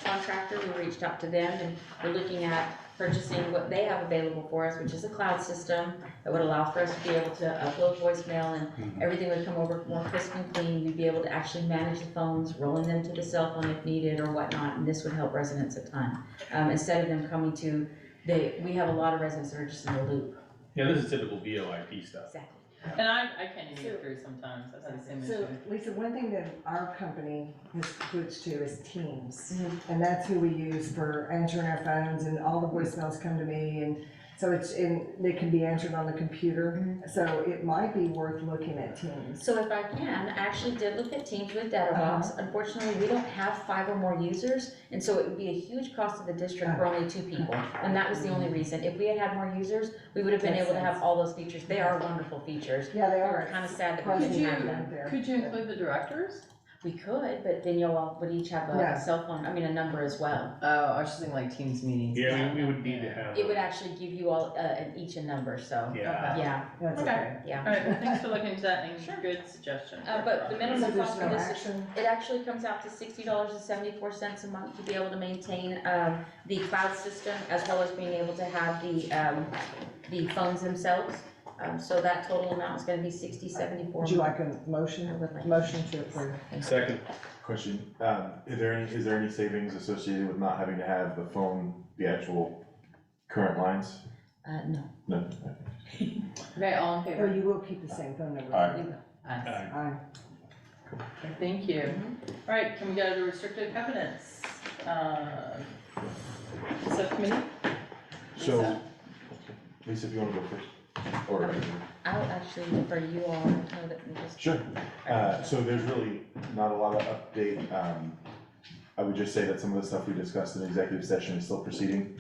contractor. We reached out to them and we're looking at purchasing what they have available for us, which is a cloud system that would allow for us to be able to upload voicemail and everything would come over more crisp and clean. We'd be able to actually manage the phones, rolling them to the cell phone if needed or whatnot, and this would help residents a ton. Instead of them coming to, we have a lot of residents that are just in the loop. Yeah, this is typical VoIP stuff. Exactly. And I can't even get through sometimes, I've had the same So, issue. Lisa, one thing that our company has switched to is Teams. Mhm. And that's who we use for answering our phones, and all the voicemails come to me, and So it can be answered on the computer, so it might be worth looking at Teams. So if I can, I actually did look at Teams with DataBox. Unfortunately, we don't have 5 or more users, and so it would be a huge cost to the district for only 2 people. And that was the only reason. If we had had more users, we would have been Makes able to have sense. all those features. They are wonderful features. Yeah, they We are. were kind of sad that we Could didn't you- have them. Could you include the directors? We could, but then you all would each have Yeah. a cell phone, I mean, a number as well. Oh, I was just thinking like Teams meetings. Yeah, we would need to have. It would actually give you all, each a number, so, Yeah. yeah, That's Okay. okay. yeah. All right, well, thanks for looking into that and Sure. good suggestion. But the So minimum there's cost no for this is action? it actually comes out to $60.74 a month to be able to maintain the cloud system as well as being able to have the phones themselves. So that total amount is gonna be $60.74. Would you like a motion? I would like- Motion to approve. Second. Question, is there any savings associated with not having to have the phone, the actual current lines? No. No. Okay, all in Or favor? you will keep the same phone number? Aye. Aye. Okay, thank you. All right, can we go to restricted covenants? Subcommittee? So, Lisa, if you wanna go first, or, I'll actually defer you all, know that we just. sure. So there's really not a lot of update. I would just say that some of the stuff we discussed in executive session is still proceeding.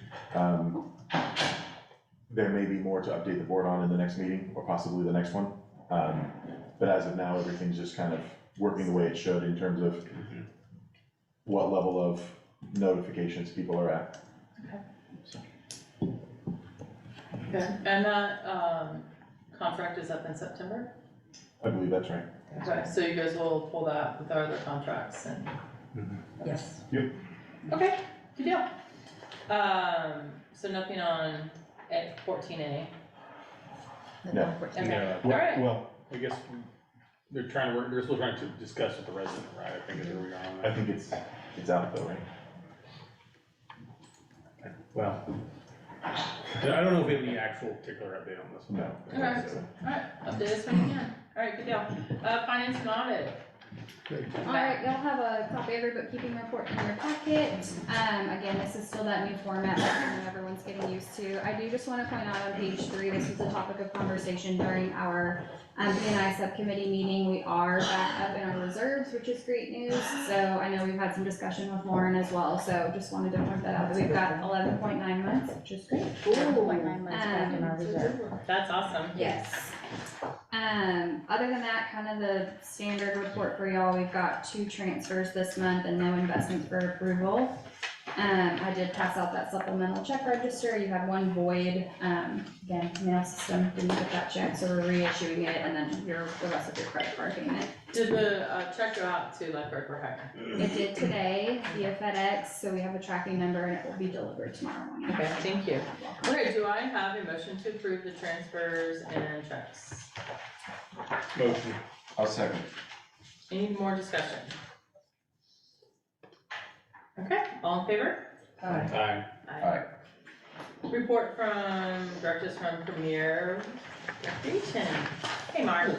There may be more to update the board on in the next meeting, or possibly the next one. But as of now, everything's just kind of working the way it should in terms of what level of notifications people are at. Okay, and that, contract is up in September? I believe that's right. Okay, so you guys will pull that with our other contracts and. Yes. Okay, good deal. So nothing on 14A. No. Okay, Yeah. all right. Well, I guess they're still trying to discuss with the resident, right? I think is where we are on I that. think it's out though, right? Well, I don't know if we have any actual particular update on this one. No. Alright. Alright, update us when you can. Alright, good deal. Finance and audit. Alright, y'all have a copy of your bookkeeping report in your packet. Again, this is still that new format that I know everyone's getting used to. I do just wanna point out on page 3, this was a topic of conversation during our B&I subcommittee meeting. We are back up in our reserves, which is great news. So I know we've had some discussion with Lauren as well, so just wanted to point that out, that we've got 11.9 months, which is great. 11.9 months back in our reserve. That's awesome. Yes. Other than that, kind of the standard report for y'all, we've got 2 transfers this month and no investments for approval. I did pass out that supplemental check register, you had 1 void, again, mail system, didn't get that check, so we're reissuing it, and then the rest of your credit card payment. Did the check go out to Lifeguard for Hire? It did today via FedEx, so we have a tracking number and it will be delivered tomorrow morning. Okay, thank you. Okay, do I have a motion to approve the transfers and checks? Motion. I'll second. Any more discussion? Okay, all in favor? Aye. Aye. Report from, directives from Premier Recreation. Hey, Mark.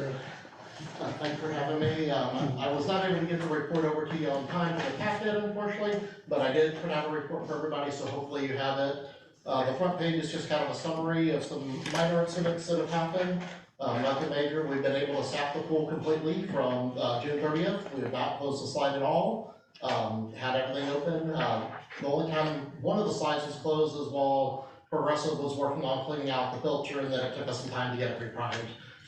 Thanks for having me. I was not able to get the report over to you on time for the CAP did, unfortunately, but I did print out a report for everybody, so hopefully you have it. The front page is just kind of a summary of some minor incidents that have happened. Nothing major. We've been able to staff the pool completely from June 30th. We have not closed the slide at all. Had everything open. The only time one of the slides was closed is while Progressive was working on cleaning out the filter, and then it took us some time to get it reprimed.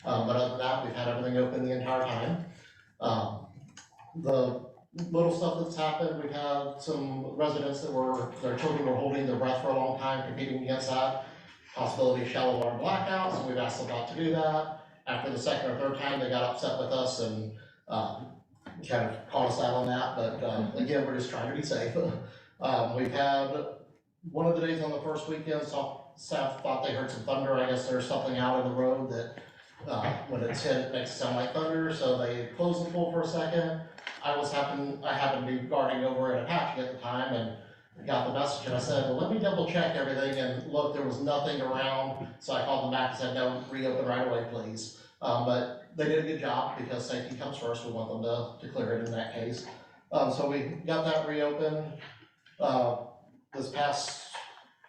But other than that, we've had everything open the entire time. The little stuff that's happened, we've had some residents their children were holding their breath for a long time, competing against that. Possibility of shallow water blackouts, and we've asked them not to do that. After the second or third time, they got upset with us and kind of called us out on that, but again, we're just trying to be safe. We've had, one of the days on the first weekend, staff thought they heard some thunder. I guess there's something out in the road that when it's hit, it makes it sound like thunder, so they closed the pool for a second. I happened to be guarding over in Apache at the time and got the message, and I said, well, let me double check everything, and look, there was nothing around, so I called them back and said, no, reopen right away, please. But they did a good job, because safety comes first, we want them to clear it in that case. So we got that reopened. This past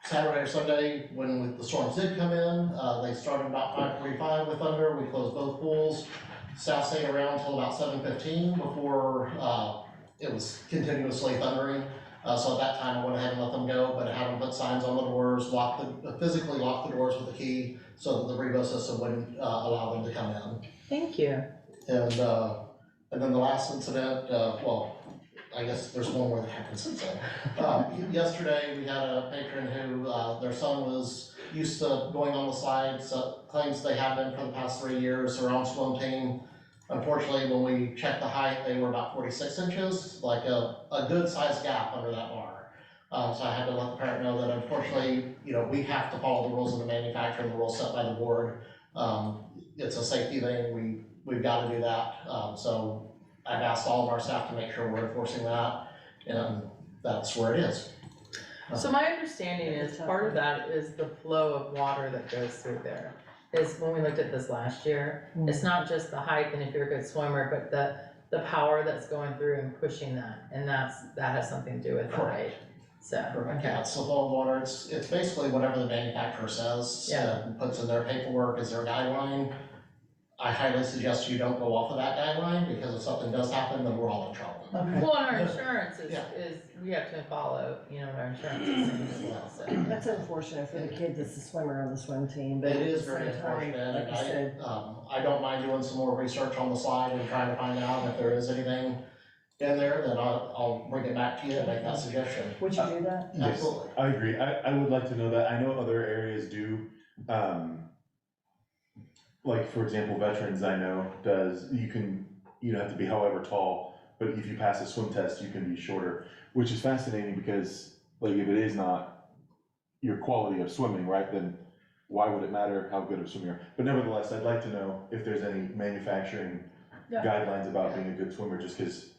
Saturday or Sunday, when the storms did come in, they started about 5:45 with thunder, we closed both pools. Staff stayed around till about 7:15 before, it was continuously thundering. So at that time, I went ahead and let them go, but I had them put signs on the doors, physically lock the doors with a key so that the Revo system wouldn't, allow them to come in. Thank you. And then the last incident, well, I guess there's one more that happened since then. Yesterday, we had a patron who, their son was used to going on the slide, so claims they have been for the past 3 years, their own swim team. Unfortunately, when we checked the height, they were about 46 inches, like a good sized gap under that bar. So I had to let the parent know that unfortunately, we have to follow the rules of the manufacturer and the rules set by the board. It's a safety thing, we've got to do that. So I've asked all of our staff to make sure we're enforcing that, and that's where it is. So my understanding is part of that is the flow of water that goes through there. Is when we looked at this last year, it's not just the height and if you're a good swimmer, but the power that's going through and pushing that, and that has something to do with the height. So, Yeah, it's the flow of water, it's basically whatever the manufacturer says, puts in their paperwork as their guideline. I highly suggest you don't go off of that guideline, because if something does happen, then we're all in trouble. Well, and our insurance is, Yeah. we have to follow, what our insurance is saying as well, so. That's unfortunate for the kid that's the swimmer on the swim team, but It at is the very same time, unfortunate, like you said, and I don't mind doing some more research on the slide and trying to find out if there is anything in there, then I'll bring it back to you and make that suggestion. would you do that? Yes, Absolutely. I agree. I would like to know that. I know other areas do. Like, for example, Veterans, I know, you don't have to be however tall, but if you pass a swim test, you can be shorter, which is fascinating because, like, if it is not your quality of swimming, right, then why would it matter how good of a swimmer you are? But nevertheless, I'd like to know if there's any manufacturing guidelines about being a good swimmer, just because.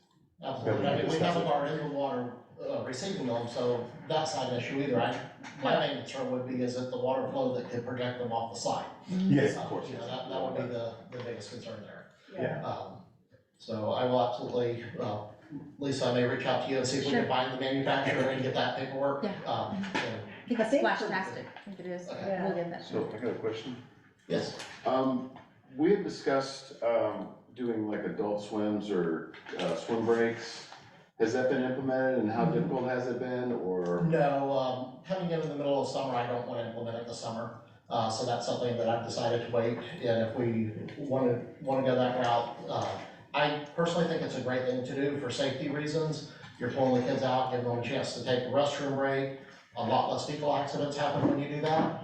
Absolutely, I mean, we have a guard in the water, receiving them, so that's not an issue either. My main concern would be is it the water flow that could project them off the slide. Yes, of course. That would be the biggest concern there. Yeah. So I will absolutely, Lisa, I may reach out to you and see if we can find the manufacturer and get that paperwork. Yeah. And- I think that's Splashtastic, I think it is, Okay. we'll get that. So I got a question. Yes, We had discussed, doing like adult swims or, swim breaks. Has that been implemented and how difficult has it been, or? no, coming in the middle of summer, I don't want to implement it this summer. So that's something that I've decided to wait, and if we want to go that route, I personally think it's a great thing to do for safety reasons. You're pulling the kids out, giving them a chance to take a restroom break. A lot less fecal accidents happen when you do that.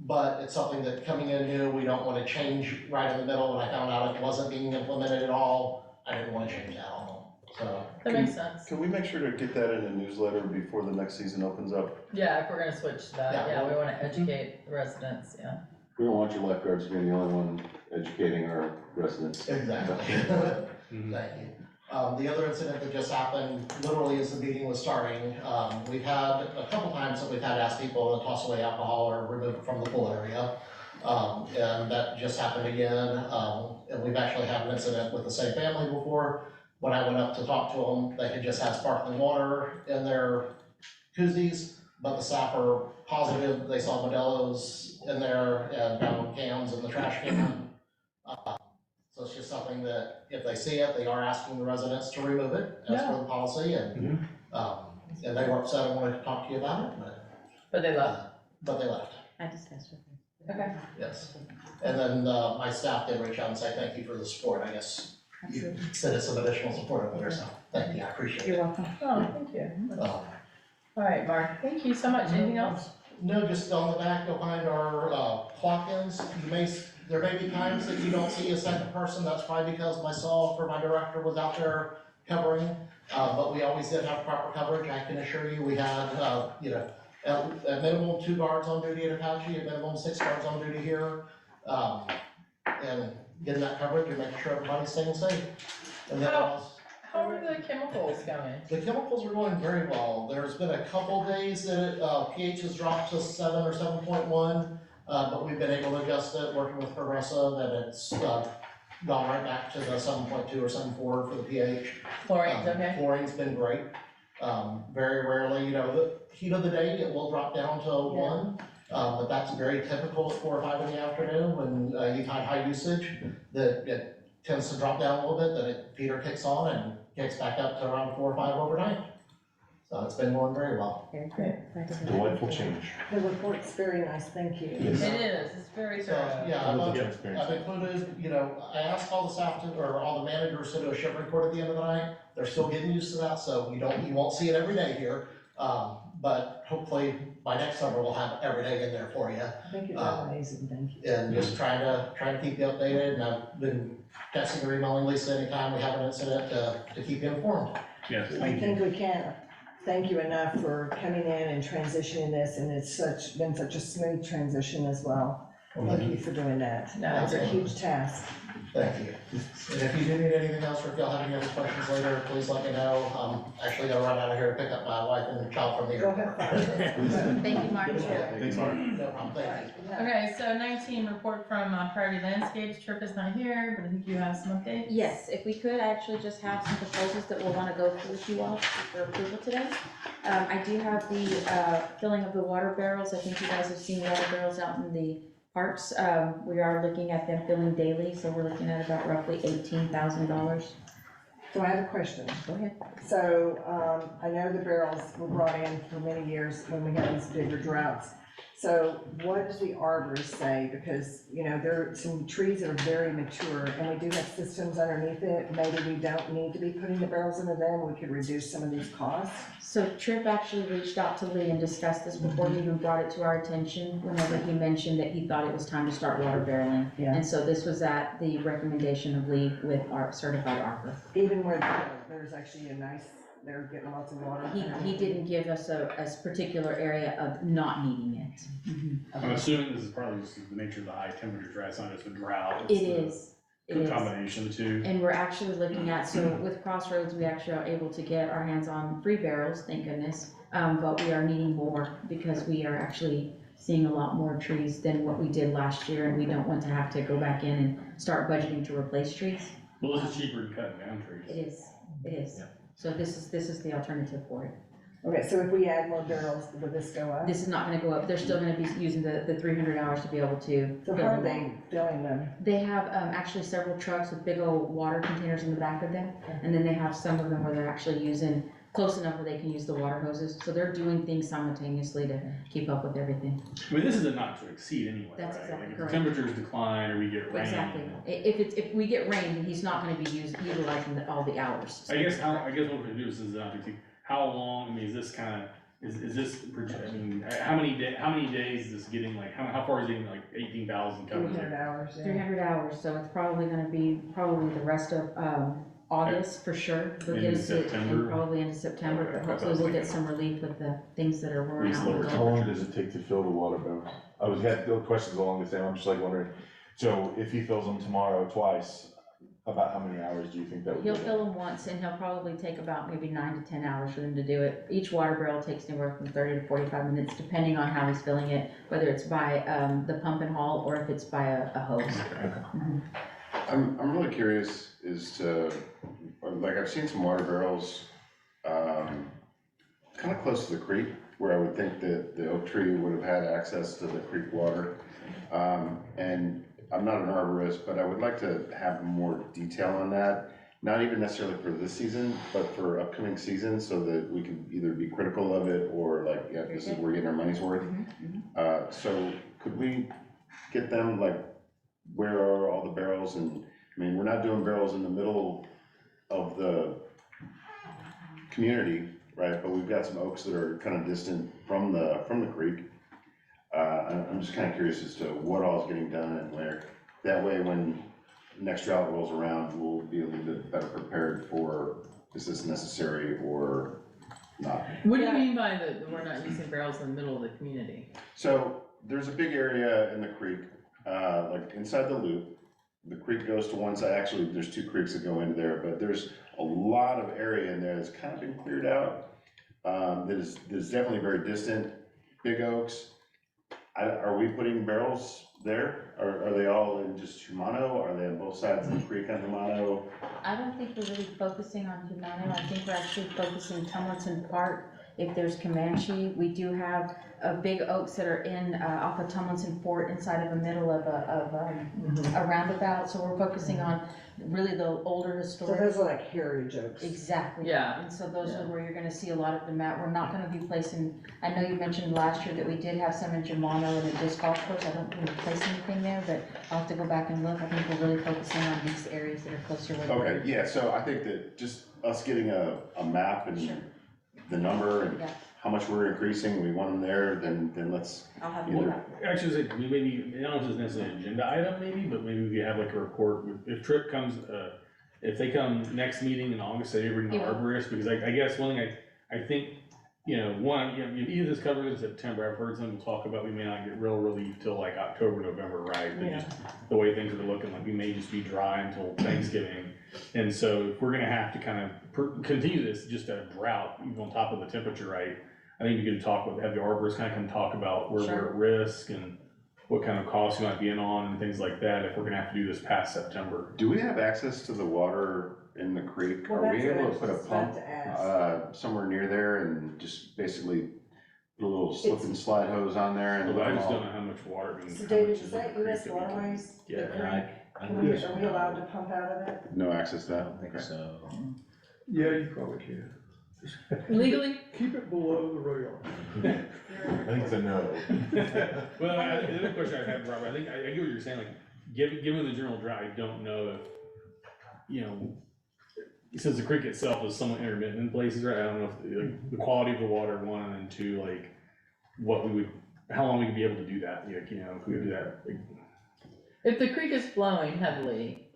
But it's something that coming in new, we don't want to change right in the middle. When I found out it wasn't being implemented at all, I didn't want to change that on them, so. That makes sense. Can we make sure to get that in a newsletter before the next season opens up? Yeah, if we're gonna switch to that, Yeah. we wanna educate the residents, yeah. We don't want your lifeguards being the only one educating our residents. Exactly. Thank you. The other incident that just happened, literally as the meeting was starting, we've had a couple times that we've had to ask people to toss away alcohol or remove it from the pool area. And that just happened again, and we've actually had an incident with the same family before. When I went up to talk to them, they had just had sparkling water in their koozies, but the staff are positive they saw Modelo's in there and found cans in the trash can. So it's just something that if they see it, they are asking the residents to remove it as per the policy, and they were upset and wanted to talk to you about it, But they left. but they left, I discussed with them. Okay. yes. And then, my staff did reach out and say thank you for the support, I guess you sent us some additional support over there, so thank you, I appreciate it. You're welcome. Oh, thank you. Um, All right, Mark, thank you so much. Anything else? No, just on the back, you'll find our, clock-ins. There may be times that you don't see a second person, that's probably because myself or my director was out there covering. But we always did have proper coverage, I can assure you. We had, at minimum 2 guards on duty at Apache, at minimum 6 guards on duty here. And getting that coverage and making sure everybody's staying safe. And then How are the chemicals going? the chemicals are going very well. There's been a couple days that pH has dropped to 7 or 7.1, but we've been able to adjust it, working with Progressive, and it's gone right back to the 7.2 or 7.4 for the pH. Chlorine's okay? Chlorine's been great. Very rarely, the heat of the day, it will drop down to one. But that's very typical at 4 or 5 in the afternoon when you've had high usage, that it tends to drop down a little bit, then feeder kicks on and kicks back up to around 4 or 5 overnight. So it's been going very well. Very good. Glad to hear that. Delightful change. The report's very nice, thank you. It is, it's very So, thorough. yeah, I love the I've transparency. included, I asked all the staff to, or all the managers to do a shift report at the end of the night. They're still getting used to that, so you won't see it every day here. But hopefully by next summer, we'll have every day in there for you. I think it's amazing, thank you. And just trying to keep you updated, and I've been texting or emailing Lisa anytime we have an incident to keep you informed. Yes, I thank you. think we can't thank you enough for coming in and transitioning this, and it's been such a smooth transition as well. Thank you for doing that. No, That's a great. huge task. Thank you. And if you do need anything else, or if y'all have any other questions later, please let me know. Actually gotta run out of here to pick up my wife and child from the Go airport. ahead. Thank you, Mark. Thanks, Mark. No problem, thank you. Okay, so 19, report from Priority Landscapes. Tripp is not here, but I think you have some updates. Yes, if we could, I actually just have some proposals that we'll wanna go through with you all for approval today. I do have the, filling of the water barrels. I think you guys have seen water barrels out in the parks. We are looking at them filling daily, so we're looking at about roughly $18,000. So I have a question. Go ahead. So, I know the barrels were brought in for many years when we had these bigger droughts. So what does the arborist say? Because, there are some trees that are very mature and we do have systems underneath it. Maybe we don't need to be putting the barrels into them. We could reduce some of these costs. So Tripp actually reached out to Lee and discussed this before he even brought it to our attention, whenever he mentioned that he thought it was time to start water barreling. Yeah. And so this was at the recommendation of Lee with our certified arbor. Even where there's actually they're getting lots of water. He didn't give us a particular area of not needing it. I'm assuming this is probably just the nature of the high temperatures, right? It's not just a drought. It is, it Good is. combination too. And we're actually looking at, so with Crossroads, we actually are able to get our hands on 3 barrels, thank goodness. But we are needing more because we are actually seeing a lot more trees than what we did last year. And we don't want to have to go back in and start budgeting to replace trees. Well, this is cheaper than cutting down trees. It is. So this is the alternative for it. Okay, so if we add more barrels, will this go up? This is not gonna go up. They're still gonna be using the 300 hours to be able to. So fill how are them they filling them? They have actually several trucks with big old water containers in the back of them. And then they have some of them where they're actually using close enough where they can use the water hoses. So they're doing things simultaneously to keep up with everything. I mean, this is a not to exceed anyway, That's right? exactly Like, if correct. temperatures decline or we get rain. Exactly. If we get rain, then he's not gonna be utilizing all the hours. I guess what we're gonna do is not to exceed, how long, I mean, is this kind of, is this, I mean, how many days is this getting, like, how far is it getting, like 18,000 covers? 300 hours, yeah. 300 hours, so it's probably gonna be the rest of August for sure. We'll get Into us it September? and probably into September, but Okay, hopefully we'll get some relief with the things that are wearing out. Lower How long does it take to fill the water barrels? I was had the questions along the same, I'm just like wondering, so if he fills them tomorrow twice, about how many hours do you think that would be? He'll fill them once and he'll probably take about maybe 9 to 10 hours for them to do it. Each water barrel takes anywhere from 30 to 45 minutes, depending on how he's filling it, whether it's by the pump and haul or if it's by a hose. Mhm. I'm really curious as to, like, I've seen some water barrels, kind of close to the creek, where I would think that the oak tree would have had access to the creek water. And I'm not an arborist, but I would like to have more detail on that. Not even necessarily for this season, but for upcoming seasons, so that we can either be critical of it or like, yeah, this is, we're getting our money's worth. So could we get them, like, where are all the barrels? And, I mean, we're not doing barrels in the middle of the community, right? But we've got some oaks that are kind of distant from the creek. I'm just kind of curious as to what all is getting done and where. That way, when next drought rolls around, we'll be a little bit better prepared for, is this necessary or not? What do you mean by we're not using barrels in the middle of the community? So there's a big area in the creek, like inside the loop. The creek goes to one side, actually, there's 2 creeks that go into there, but there's a lot of area in there that's kind of been cleared out. That is definitely very distant, big oaks. Are we putting barrels there? Are they all in just Humano? Are they on both sides of the creek on Humano? I don't think we're really focusing on Humano, I think we're actually focusing Tomlinson Park. If there's Comanche, we do have big oaks that are in, off of Tomlinson Fort inside of the middle of a roundabout, so we're focusing on really the older So historic. those are like heritage oaks. Exactly. Yeah. And so those are where you're gonna see a lot of them at. We're not gonna be placing, I know you mentioned last year that we did have some in Germano and a disc golf course. I don't think we placed anything there, but I'll have to go back and look. I think we're really focusing on these areas that are closer with. Okay, yeah, so I think that just us getting a map Sure. and the number and Yeah. how much we're increasing, we want them there, then let's I'll have either. more. Actually, it's like, maybe, I don't know if it's necessarily an agenda item maybe, but maybe we have like a report, if Trip comes, if they come next meeting in August, say they bring the Yeah. arborist, because I guess one thing I think, one, either this covers in September, I've heard some people talk about we may not get real relief till like October, November, right? But Yeah. just the way things are looking, like we may just be dry until Thanksgiving. And so if we're gonna have to kind of continue this, just a drought, even on top of the temperature, right? I think we could have the arborists kind of come talk about where we're at risk and what kind of costs we might be in on and things like that, if we're gonna have to do this past September. Do we have access to the water in the creek? Well, Are we that's what I able was to put a just about pump, to ask. somewhere near there and just basically put a little slip and slide hose on there and? But I let just them don't all- know how much water. So David, is that US Waterways? Yeah. Are we allowed to pump out of it? No access to I that? don't think Okay. so. Yeah, you probably can. Legally? Keep it below the radar. I think it's a no. Well, the other question I have, Robert, I think, I get what you're saying, like, given the general drought, I don't know if, since the creek itself is somewhat intermittent in places, right, I don't know if, like, the quality of the water, one, and then two, like, how long we could be able to do that, if we could do that, like, If the creek is flowing heavily,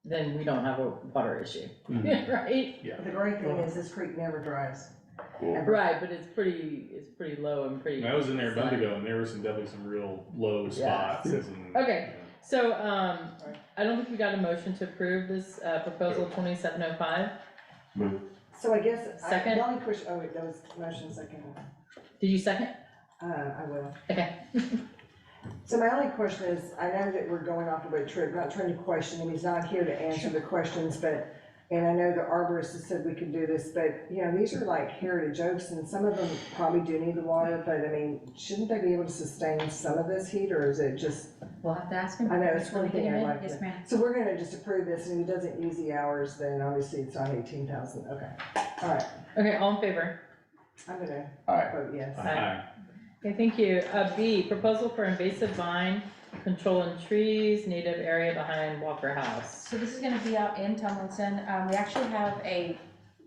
then we don't have a water issue, Mhm. right? The great thing is this creek never dries. Cool. Right, but it's pretty low and pretty. I was in there a month ago, and there were definitely some real low Yeah. spots. And, Okay. So, I don't think we got a motion to approve this, proposal 2705. Move. So I guess, Second. the only question, oh wait, that was motion second. Did you second? I will. Okay. So my only question is, I know that we're going off the way Trip, not trying to question him, he's not here to answer the questions, but, and I know the arborist has said we could do this, but, these are like heritage oaks, and some of them probably do need the water, but I mean, shouldn't they be able to sustain some of this heat, or is it just, We'll have to ask him. I know, it's one thing I'd like Yes, to. ma'am. So we're gonna just approve this, and if he doesn't use the hours, then obviously it's on 18,000, okay. All right, Okay, all in favor? I'm gonna Aye. vote yes. Okay, thank you. B, proposal for invasive vine control in trees, native area behind Walker House. So this is gonna be out in Tomlinson. We actually have a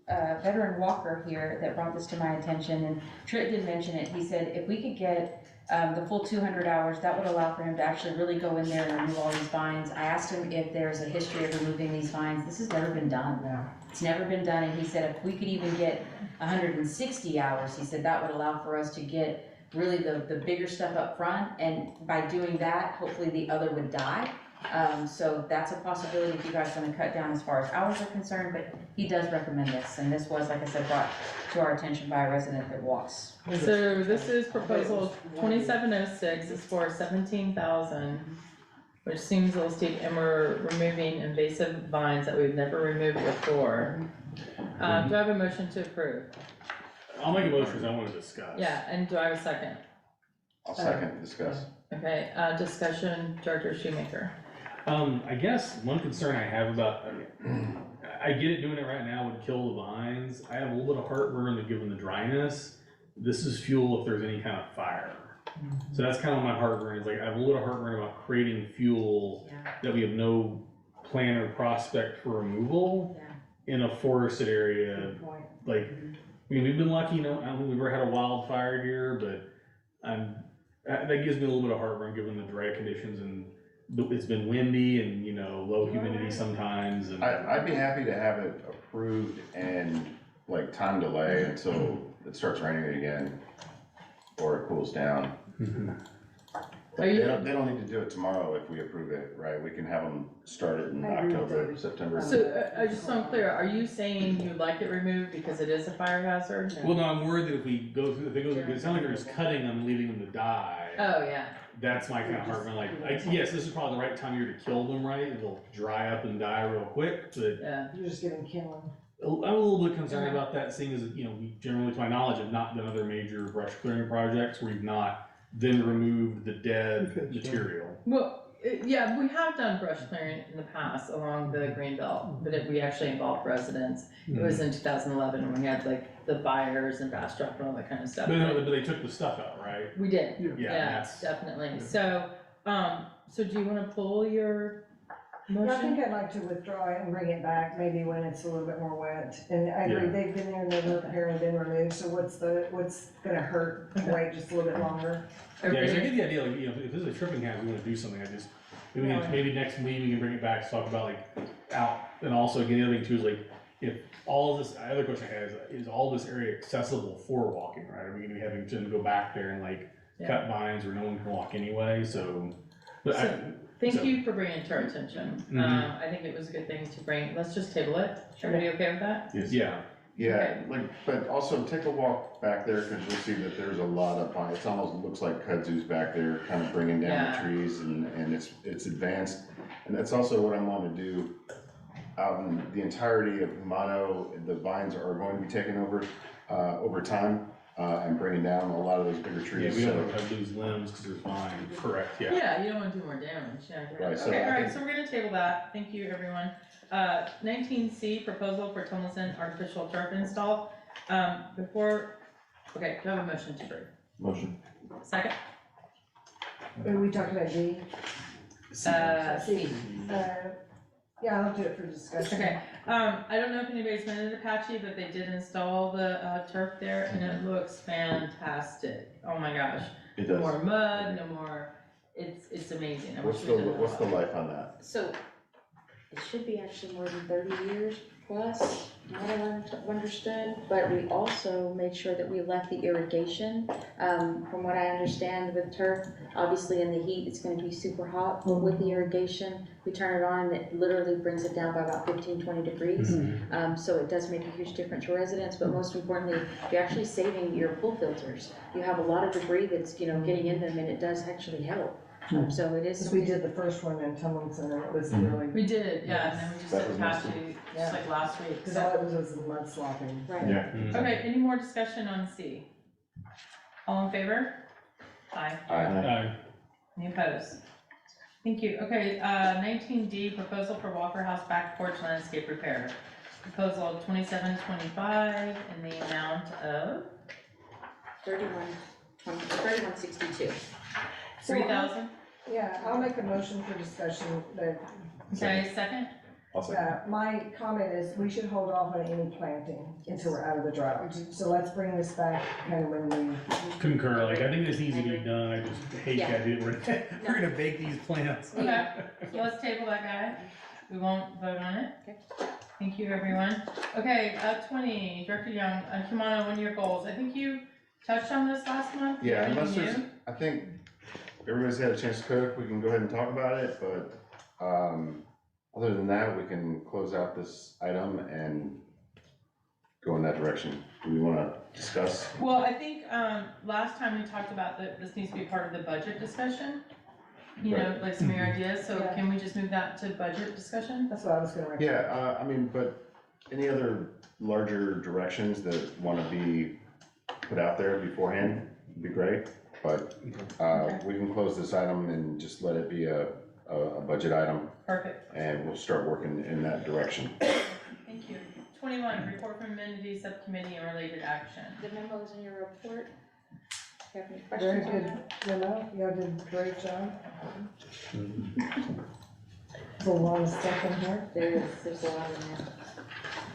veteran walker here that brought this to my attention, and Trent did mention it. He said if we could get the full 200 hours, that would allow for him to actually really go in there and remove all these vines. I asked him if there's a history of removing these vines. This has never been done. No. It's never been done, and he said if we could even get 160 hours, he said that would allow for us to get really the bigger stuff up front, and by doing that, hopefully the other would die. So that's a possibility if you guys wanna cut down as far as hours are concerned, but he does recommend this, and this was, like I said, brought to our attention by a resident that walks. So this is proposal 2706, is for 17,000, which seems a little steep, and we're removing invasive vines that we've never removed before. Do I have a motion to approve? I'll make a motion because I want to discuss. Yeah, and do I have a second? I'll second, discuss. Okay, discussion, Director Shoemaker. I guess one concern I have about, I get it, doing it right now would kill the vines. I have a little bit of heartburn that given the dryness, this is fuel if there's any kind of fire. So that's kind of my heartburn, is like, I have a little heartburn about creating fuel that we have no plan or prospect for removal in a forested area. Good point. Like, I mean, we've been lucky, I don't think we've ever had a wildfire here, but that gives me a little bit of heartburn given the dry conditions, and it's been windy and, low humidity sometimes, and. I'd be happy to have it approved and like time delay until it starts raining again or it cools down. Are you- They don't need to do it tomorrow if we approve it, right? We can have them start it in I agree with October, David. September. So, I just so I'm clear, are you saying you'd like it removed because it is a fire hazard? Well, no, I'm worried that if we go through, if it sounds like we're just cutting them, leaving them to die. Oh, yeah, that's my kind of heartburn, yes, this is probably the right time of year to kill them, right? It'll dry up and die real quick, but Yeah, You're just getting killed. I'm a little bit concerned about that, seeing as, we generally, to my knowledge, have not done other major brush clearing projects where we've not then removed the dead material. well, yeah, we have done brush clearing in the past along the green belt, but we actually involved residents. It was in 2011 when we had like the fires and Bastrop and all that kind of stuff. But they took the stuff out, right? We did, Yeah, yeah, that's, definitely. So, so do you wanna pull your Well, I motion? think I'd like to withdraw it and bring it back, maybe when it's a little bit more wet. And I agree, Yeah. they've been there, they've apparently been removed, so what's gonna hurt to wait just a little bit longer? yeah, 'cause I Everybody- get the idea, if this is a tripping hazard, we wanna do something, maybe next meeting we can bring it back to talk about out, and also again, the other thing too is if all of this, the other question I have is all this area accessible for walking, right? Are we gonna be having to go back there and cut vines where no one can walk anyway, so. But Thank you for bringing it to our attention. Mhm. I think it was a good thing to bring, let's just table it. Everybody okay with that? Yeah, Yeah, but also take a walk back there, cause you'll see that there's a lot of pine, it almost looks like kudzus back there, kind of bringing down the Yeah. trees and it's advanced. And that's also what I want to do out in the entirety of Humano, the vines are going to be taken over time, and bringing down a lot of those bigger yeah, trees, we so. don't have to lose limbs, cause there's vines, correct, yeah. Yeah, you don't wanna do more damage, yeah. Right, so Okay, I alright, think- so we're gonna table that. Thank you, everyone. 19C, proposal for Tomlinson artificial turf install. Okay, do I have a motion to approve? Motion. Second? We talked about D. C. Yeah, I'll do it for discussion. Okay, I don't know if anybody's been in Apache, but they did install the turf there and it looks fantastic. Oh my gosh. It No does. more mud, no more, it's amazing. I wish What's we did what's the more. life on that? So, it should be actually more than 30 years plus, not what I understood, but we also made sure that we left the irrigation. From what I understand with turf, obviously in the heat, it's gonna be super hot, but with the irrigation, we turn it on, and it literally brings it down by about 15-20 degrees. So it does make a huge difference for residents, but most importantly, you're actually saving your pool filters. You have a lot of debris that's, getting in them, and it does actually help. So it is. Because we did the first one in Tumlinson, and it was really, We did, yeah, and then we just That did was nice Apache, just like last week. because So- all it was the mud slopping. Right. Yeah. Okay, any more discussion on C? All in favor? Aye. Any opposed? Thank you. Okay, 19D, proposal for Walker House back porch landscape repair. Proposal 2725 in the amount of 3162. 3,000. Yeah, I'll make a motion for discussion, but, Okay, second? I'll say. my comment is we should hold off on any planting until we're out of the drought. So let's bring this back kind of when we, Concur, I think this needs to be done, I just hate Yeah. that idea, we're gonna bake these plants. Okay, so let's table that guy. We won't vote on it. Okay. Thank you, everyone. Okay, 20, Director Young, Humana one-year goals. I think you touched on this last month. Yeah, Anything unless there's, new? I think everybody's had a chance to cook, we can go ahead and talk about it, but, other than that, we can close out this item and go in that direction. Do we wanna discuss? Well, I think, last time we talked about that this needs to be part of the budget discussion. Like some of your ideas, so Yeah. can we just move that to budget discussion? that's what I was gonna recommend. Yeah, but any other larger directions that wanna be put out there beforehand would be great. But, we can close this item and just let it be a budget item, Perfect, and we'll start working in that direction. thank you. 21, report from amenity subcommittee and related action. The memos in your report. Do you have any Very questions on good, that? y'all did a great job. There's a lot of stuff in here. There's a lot in there.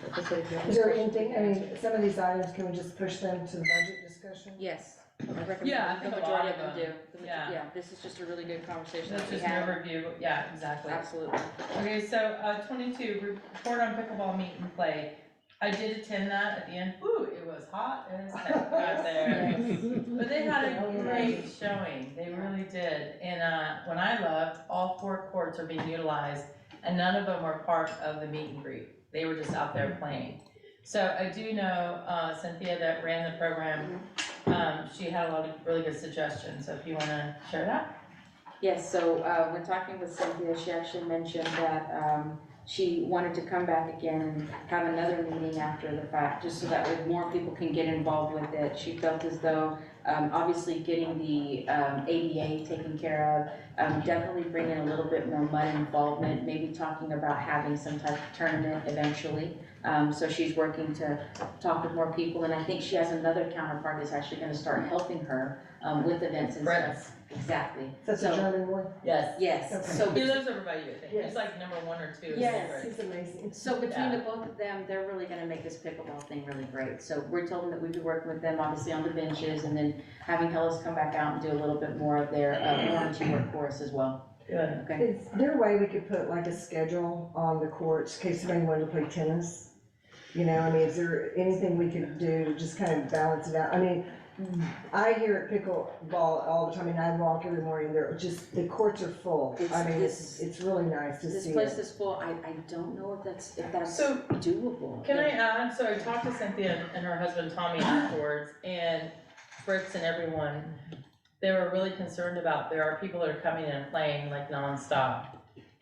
Like I said, if you have Is there any questions, anything, some of these items, can we just push them to the budget discussion? Yes, I recommend Yeah, I the think a majority lot of them of do. them, The ma- yeah. Yeah, this is just a really good conversation That's that we just an had. overview, yeah, exactly. Absolutely. Okay, so, 22, report on pickleball meet and play. I did attend that at the end, woo, it was hot as heck out there. But they had a great showing, they really did, and, when I left, all 4 courts are being utilized, and none of them were part of the meet and greet, they were just out there playing. So I do know, Cynthia that ran the program, she had a lot of really good suggestions, so if you wanna share that? Yes, so, when talking with Cynthia, she actually mentioned that, she wanted to come back again and have another meeting after the fact, just so that way more people can get involved with it. She felt as though, obviously getting the, ADA taken care of, definitely bringing a little bit more mud involvement, maybe talking about having some type of tournament eventually. So she's working to talk with more people, and I think she has another counterpart that's actually gonna start helping her, with events and Brett. stuff. Exactly. That's a So- German boy? Yes. Yes, Okay. so He lives over by you, I think. Yes. He's like number 1 or 2. in Yes. Woodbridge. He's amazing. So between the both of them, they're really gonna make this pickleball thing really great. So we're told that we'd be working with them, obviously on the benches, and then having Hellas come back out and do a little bit more of their, warranty work for us as well. Good. Okay? Is there a way we could put like a schedule on the courts in case somebody wanted to play tennis? You know, I mean, is there anything we could do to just kind of balance it out? I mean, I hear at pickleball all the time, and I walk every morning, they're just, the courts are full. I mean, it's really nice to This see place it. is full. I don't know if that's So, doable. can I add, so I talked to Cynthia and her husband Tommy afterwards, and Fritz and everyone, they were really concerned about, there are people that are coming in and playing like nonstop.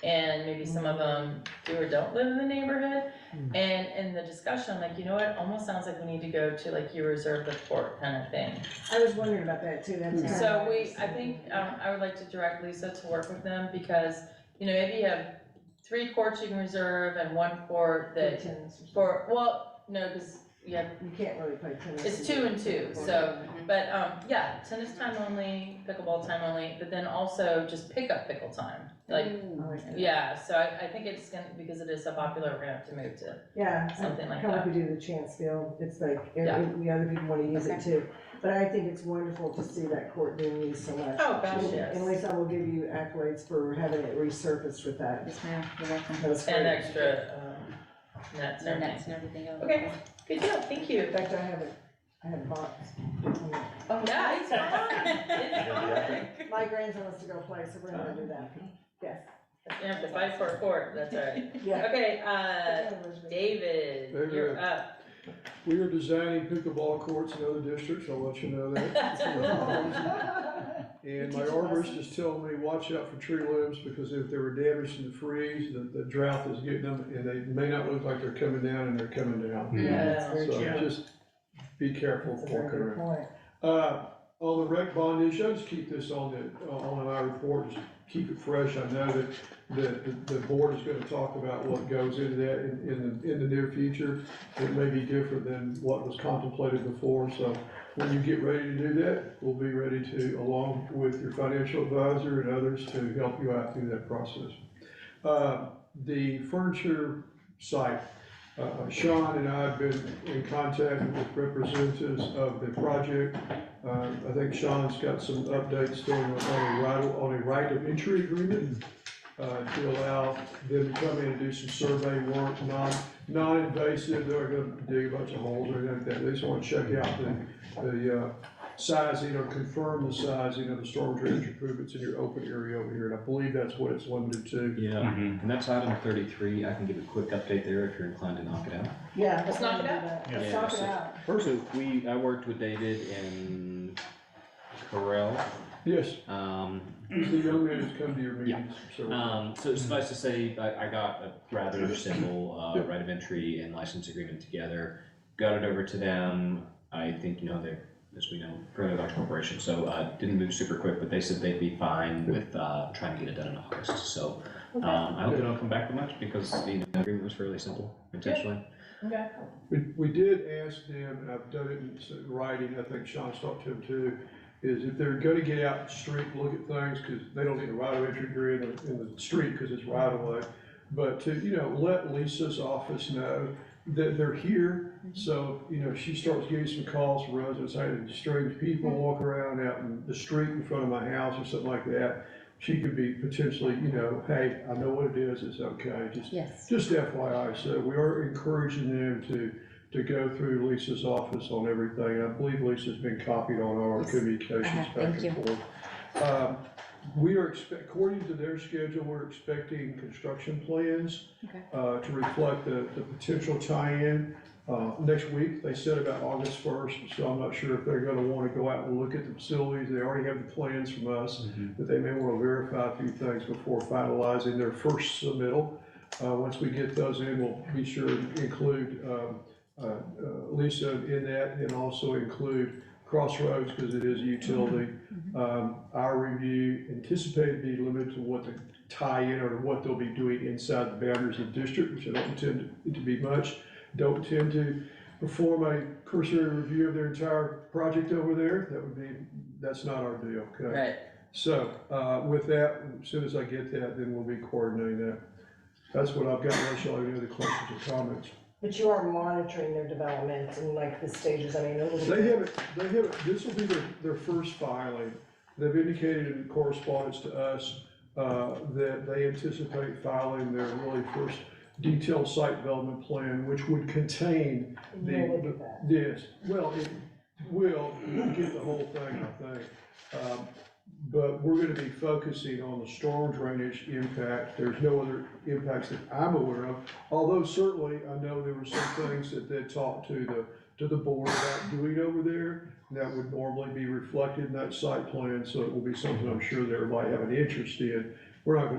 And maybe some of them do or don't live in the neighborhood, and in the discussion, I'm like, you know what, almost sounds like we need to go to like you reserve the court kind of thing. I was wondering about that too, that's kind of. So I think, I would like to direct Lisa to work with them, because, you know, maybe you have 3 courts you can reserve and 1 court that, Tennis or something. well, no, because you have, You can't really play tennis. it's 2 and 2, so, but, yeah, tennis time only, pickleball time only, but then also just pick up pickle time, like, I like that. yeah, so I think it's gonna, because it is so popular, we're gonna have to move to Yeah, something like kind of that. like we do the chance field, it's like, Yeah. the other people wanna use it too. But I think it's wonderful to see that court being used so much. Oh, gosh, yes. And Lisa, I will give you accolades for having it resurfaced with that. Yes, ma'am, you're welcome. That was And great. extra, nets Their and nets everything. and everything else. Okay, good deal, thank you. In fact, I have a box. Oh, Yeah, it's fun, it's fun. My grandson wants to go play, so we're gonna do that. Yes. You have to fight for a court, that's right. Yeah. Okay, David, Very you're good. up. We are designing pickleball courts in other districts, I'll let you know that. And my arborist is telling me, watch out for tree limbs, because if they were damaged in the freeze, the drought is getting them, and they may not look like they're coming down, and they're coming down. Yeah. That's very So true. just be careful That's a very walking good around. point. On the rec bond issue, I just keep this on my report, just keep it fresh. I know that the board is gonna talk about what goes into that in the near future. It may be different than what was contemplated before, so when you get ready to do that, we'll be ready to, along with your financial advisor and others, to help you out through that process. The furniture site, Sean and I have been in contact with representatives of the project. I think Sean's got some updates on a right of entry agreement to allow them to come in and do some survey work, non-invasive. They're gonna dig a bunch of holes or anything like that. They just wanna check out the sizing or confirm the sizing of the storm drainage improvements in your open area over here. And I believe that's what it's limited to. Yeah, and that's item 33. I can give a quick update there if you're inclined to knock it out. Yeah. Let's knock it out. Let's Yeah, knock it so- out. First, I worked with David and Correll. Yes, Um, he's the young man who's come to your meetings, so. So suffice to say, I got a rather simple right of entry and license agreement together, got it over to them. I think, they're, as we know, fairly large corporation, so didn't move super quick, but they said they'd be fine with trying to get it done in August. So I hope they don't come back with much, because the agreement was fairly simple intentionally. Okay. We did ask them, and I've done it in writing, I think Sean's talked to them too, is if they're gonna get out in the street, look at things, because they don't need a right of entry degree in the street, because it's right of way. But to, let Lisa's office know that they're here, so, if she starts getting some calls from residents, hey, there's strange people walk around out in the street in front of my house or something like that, she could be potentially, hey, I know what it is, it's okay, Yes. just FYI. So we are encouraging them to go through Lisa's office on everything. I believe Lisa's been copied on our Yes. communications back Thank and forth. We are according to their schedule, we're expecting construction plans Okay. to reflect the potential tie-in. Next week, they said about August 1st, so I'm not sure if they're gonna wanna go out and look at the facilities. They already have the plans from us, but they may wanna verify a few things before finalizing their first submittal. Once we get those in, we'll be sure to include Lisa in that, and also include Crossroads, because it is a utility. Our review anticipated to be limited to what the tie-in or what they'll be doing inside the boundaries of the district, which I don't intend it to be much. Don't intend to perform a cursory review of their entire project over there. That's not our deal, okay? Right. So, with that, as soon as I get that, then we'll be coordinating that. That's what I've got, unless y'all have any other questions or comments. But you are monitoring their development and like the stages, I mean, a little They bit. haven't, this will be their first filing. They've indicated in correspondence to us, that they anticipate filing their really first detailed site development plan, which would contain And you'll look at that. yes, well, it will, we'll get the whole thing, I think. But we're gonna be focusing on the storm drainage impact. There's no other impacts that I'm aware of. Although certainly, I know there were some things that they talked to the board about doing over there that would normally be reflected in that site plan, so it will be something I'm sure that everybody have an interest in. We're not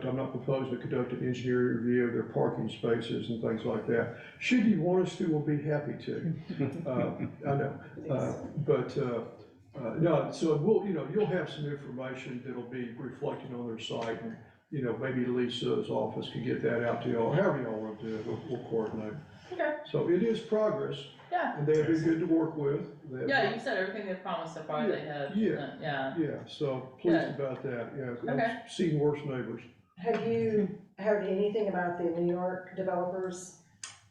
I'm not proposing to conduct an engineering review of their parking spaces and things like that. Should you want us to, we'll be happy to. I know, no, so we'll, you'll have some information that'll be reflected on their site, and, maybe Lisa's office can get that out to y'all, however y'all want to do it, we'll coordinate. Okay. So it is progress, Yeah, and they've been good to work with. yeah, you said everything they promised so far, they had, yeah. Yeah, so pleased about that, yeah. Okay. I've seen worse neighbors. Have you heard anything about the New York developers?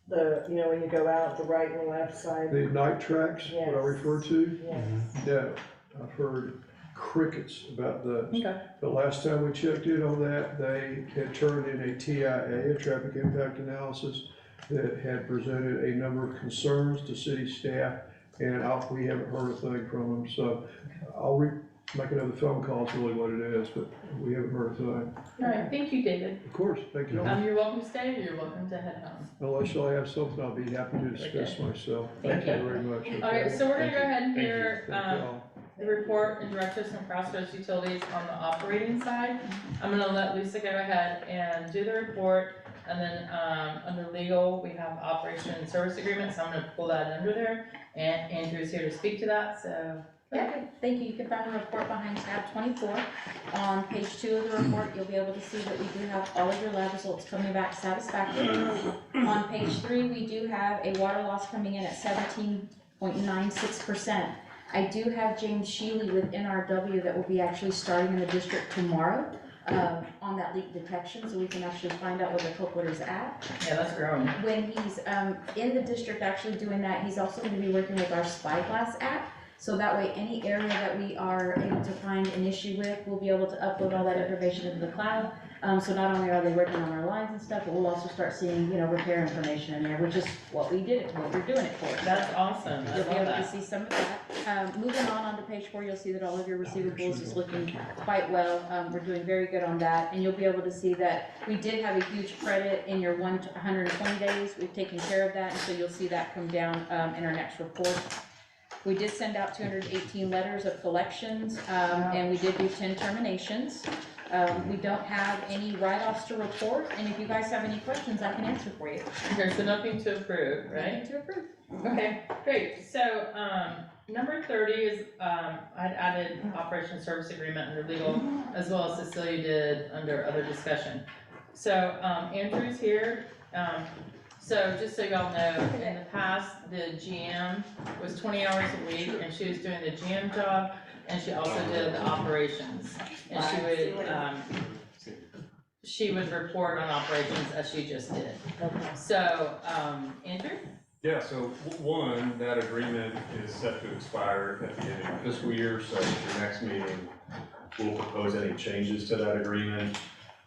When you go out the right and left side? The night tracks, what I Yes. refer to, Yes. no, I've heard crickets about those. Okay. The last time we checked in on that, they had turned in a TIA, a traffic impact analysis, that had presented a number of concerns to city staff, and we haven't heard a thing from them, so I'll make another phone call, is really what it is, but we haven't heard a thing. All right, thank you, David. Of course, thank you. You're welcome to stay, or you're welcome to head home. Unless y'all have something, I'll be happy to discuss myself. Thank you. Very much. Okay, so we're gonna go ahead and hear, Thank y'all. the report and direct us from Crossroads Utilities on the operating side. I'm gonna let Lisa go ahead and do the report, and then, under legal, we have operation and service agreements, so I'm gonna pull that under there. And Andrew's here to speak to that, so. Okay, thank you. You can find a report behind tab 24. On page 2 of the report, you'll be able to see that we do have all of your lab results coming back satisfactory. On page 3, we do have a water loss coming in at 17.96%. I do have James Shealy with NRW that will be actually starting in the district tomorrow on that leak detection, so we can actually find out where the culprit is at. Yeah, that's growing. When he's in the district actually doing that, he's also going to be working with our Spyglass app. So that way, any area that we are able to find an issue with, we'll be able to upload all that information into the cloud. So not only are they working on our lines and stuff, but we'll also start seeing, repair information in there, which is what we're doing it for. That's awesome, I You'll be love able to that. see some of that. Moving on to page 4, you'll see that all of your receivables is looking quite well. We're doing very good on that, and you'll be able to see that we did have a huge credit in your 120 days. We've taken care of that, and so you'll see that come down in our next report. We did send out 218 letters of collections, and we did do 10 terminations. We don't have any write-offs to report, and if you guys have any questions, I can answer for you. Okay, so nothing to approve, right? Nothing to approve. Okay, great, so, number 30 is, I'd added operation service agreement under legal, as well as Cecilia did under other discussion. So, Andrew's here, so just so y'all know, in the past, the GM was 20 hours a week, and she was doing the GM job, and she also did the operations. And she would report on operations as she just did. So, Andrew? Yeah, so one, that agreement is set to expire at the end of the fiscal year, so at your next meeting, we'll propose any changes to that agreement,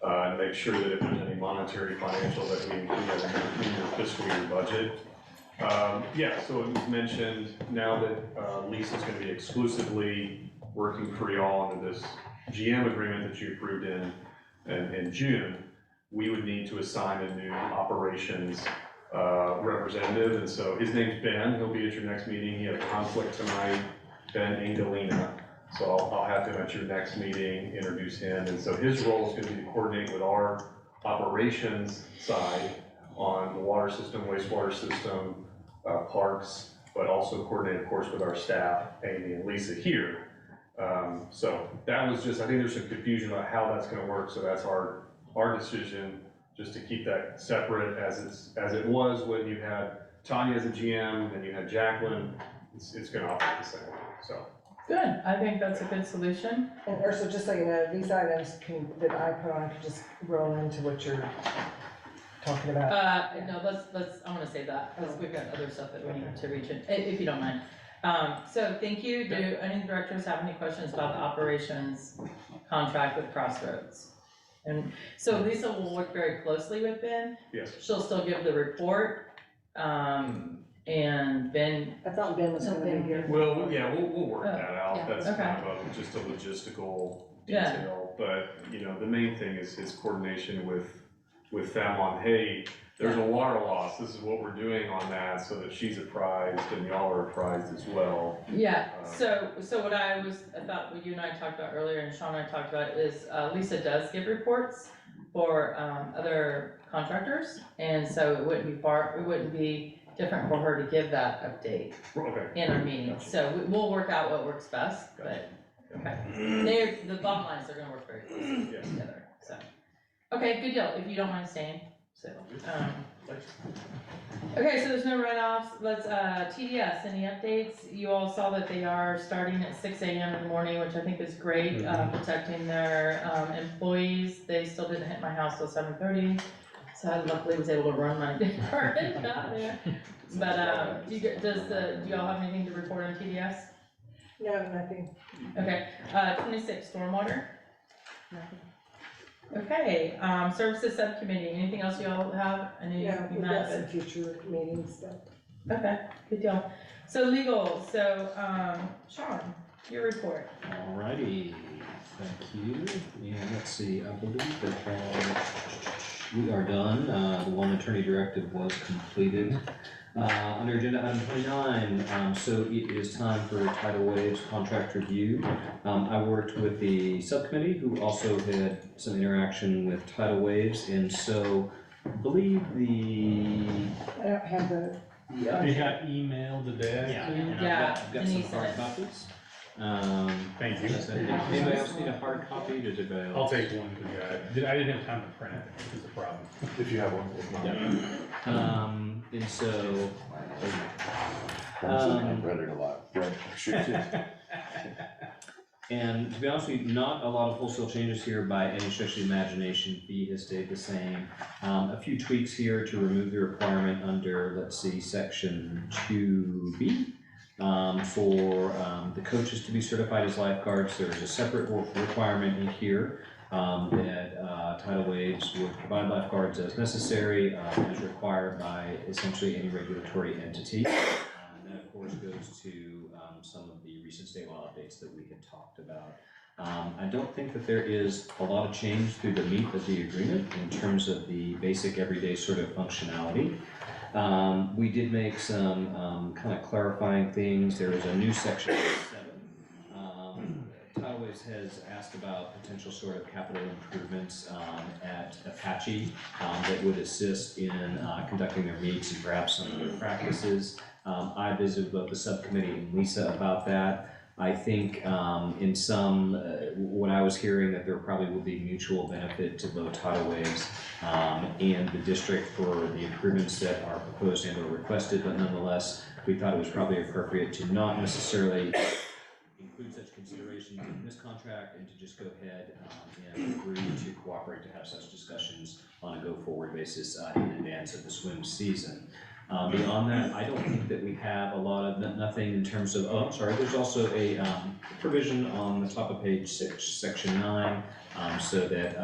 and make sure that if there's any monetary financial that we include in your fiscal year budget. Yeah, so it was mentioned now that Lisa's gonna be exclusively working for y'all under this GM agreement that you approved in June, we would need to assign a new operations representative, and so his name's Ben, he'll be at your next meeting, he had a conflict tonight, Ben Angelina. So I'll have him at your next meeting, introduce him, and so his role is gonna be to coordinate with our operations side on the water system, wastewater system, parks, but also coordinate, of course, with our staff, Amy and Lisa here. So that was just, I think there's some confusion about how that's gonna work, so that's our decision, just to keep that separate as it was when you had Tanya as a GM, and you had Jacqueline, it's gonna operate the same way, so. Good, I think that's a good solution. And Ursula, just so you know, these items that I put on could just roll into what you're talking about. No, let's, I wanna save that, because we've got other stuff that we need to reach in, if you don't mind. So thank you. Do any directors have any questions about the operations contract with Crossroads? And so Lisa will work very closely with Ben. Yes. She'll still give the report, and Ben, I thought Ben was gonna be here. Well, yeah, we'll work that out, yeah. that's Okay. kind of just a logistical Yeah. detail, but, you know, the main thing is his coordination with them on, hey, there's a water loss, this is what we're doing on that, so that she's apprised and y'all are apprised as well. yeah, so what I thought what you and I talked about earlier, and Sean and I talked about, is Lisa does give reports for other contractors, and so it wouldn't be different for her to give that update Okay. in our meetings. So we'll work out what works best, but, okay. The bottom line is they're gonna work very closely Yeah. together, so. Okay, good deal, if you don't mind staying, so, okay, so there's no write-offs, let's, TDS, any updates? You all saw that they are starting at 6 AM in the morning, which I think is great, protecting their, employees. They still didn't hit my house till 7:30, so I luckily was able to run my car and got there. But, do y'all have anything to report on TDS? No, nothing. Okay, 26, stormwater? Nothing. Okay, services subcommittee, anything else y'all have? Any Yeah, we've got some future meetings that. Okay, good deal. So legal, so, Sean, your report. Alrighty, thank you. And let's see, I believe that we are done. The one attorney directive was completed. Under agenda item 29, so it is time for tidal waves contract review. I worked with the subcommittee who also had some interaction with tidal waves, and so I believe I don't have the. They got emailed today. Yeah, and Yeah, I've got some Denise hard said. copies. Thank you. Anybody else need a hard copy to develop? I'll take one, because I didn't have time to print it, which is a problem. If you have one, if not. And so, I've read it a lot. Right, shoot, and to be honest with you, not a lot of wholesale changes here by any stretch of the imagination. Fee has stayed the same. A few tweaks here to remove the requirement under, let's see, section 2B. For the coaches to be certified as lifeguards, there is a separate requirement in here that Tidal Waves would provide lifeguards as necessary, as required by essentially any regulatory entity. And that, of course, goes to some of the recent state law updates that we had talked about. I don't think that there is a lot of change through the meat of the agreement in terms of the basic everyday sort of functionality. We did make some kind of clarifying things. There is a new section 7. Tidal Waves has asked about potential sort of capital improvements at Apache that would assist in conducting their meets and perhaps some of their practices. I visited both the subcommittee and Lisa about that. I think in some, what I was hearing, that there probably will be mutual benefit to both Tidal Waves and the district for the improvements that are proposed and or requested, but nonetheless, we thought it was probably appropriate to not necessarily include such considerations in this contract and to just go ahead and agree to cooperate to have such discussions on a go-forward basis in advance of the swim season. Beyond that, I don't think that we have a lot of, nothing in terms of, oh, I'm sorry, there's also a provision on the top of page 6, section 9, so that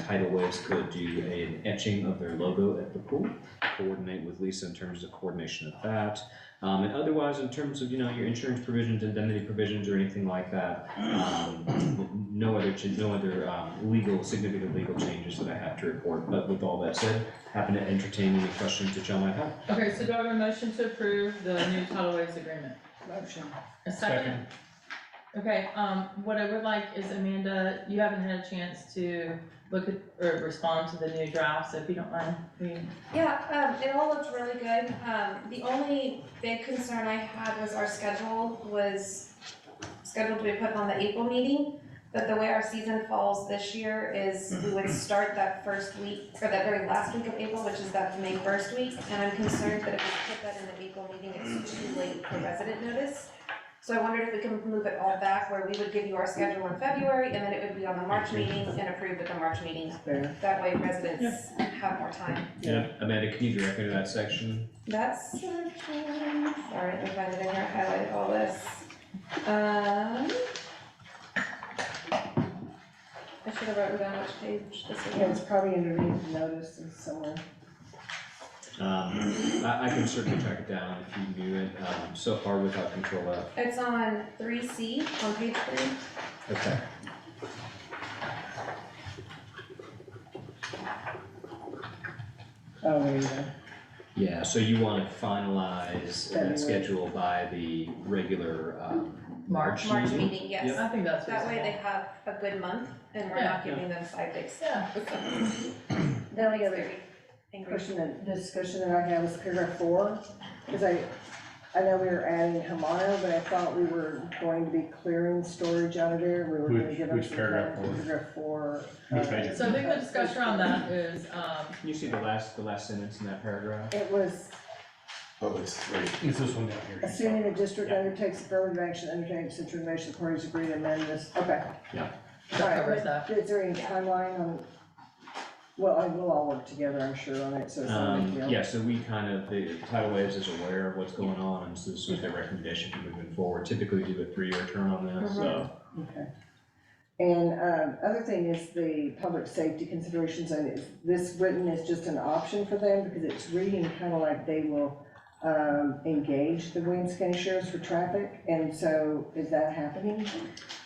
Tidal Waves could do an etching of their logo at the pool, coordinate with Lisa in terms of coordination of that. And otherwise, in terms of, your insurance provisions, indemnity provisions, or anything like that, no other, significant legal changes that I have to report. But with all that said, happy to entertain any questions that y'all might have. Okay, so do I have a motion to approve the new tidal waves agreement? Motion. A second? Okay, what I would like is, Amanda, you haven't had a chance to look at, or respond to the new draft, so if you don't mind, Yeah, it all looks really good. The only big concern I had was our schedule was scheduled to be put on the April meeting. But the way our season falls this year is we would start that first week, or that very last week of April, which is that May 1st week. And I'm concerned that if we put that in the April meeting, it's too late for resident notice. So I wondered if we can move it all back, where we would give you our schedule in February, and then it would be on the March meeting and approved at the March meeting. That way residents have more time. Yeah. Amanda, can you direct me to that section? That's section, sorry, let me find it in here, I highlighted all this. I should have written down which page this Yeah, is. it's probably underneath the notice and somewhere. I can certainly track it down if you knew it, so far without Control F. It's on 3C, on page 3. Okay. Oh, there you go. Yeah, so you want to finalize that February. schedule by the regular, March. March meeting, yes. I think that's That way reasonable. they have a good month and we're Yeah. not giving them 5 days. Yeah. The only other Very angry. question and discussion that I have was paragraph 4, because I know we were adding Hamano, but I thought we were going to be clearing storage out of there. We were gonna give them Which some paragraph time. 4? Paragraph 4. Which page? So I think the discussion on that is, can you see the last sentence in that paragraph? It was Oh, it's right. It's this one down here. assuming the district undertakes affirmative action, undertakes such information, the parties agree to amend this, okay. that All right, covers but that. is there any timeline on, well, we'll all work together, I'm sure, on it, so it's not a big deal. Yeah, so we the Tidal Waves is aware of what's going on, and so this was their recommendation for moving forward. Typically do a 3-year term on this, so. Okay. And, other thing is the public safety considerations, and is this written as just an option for them, because it's reading kind of like they will, engage the Williams County Sheriffs for traffic, and so is that happening?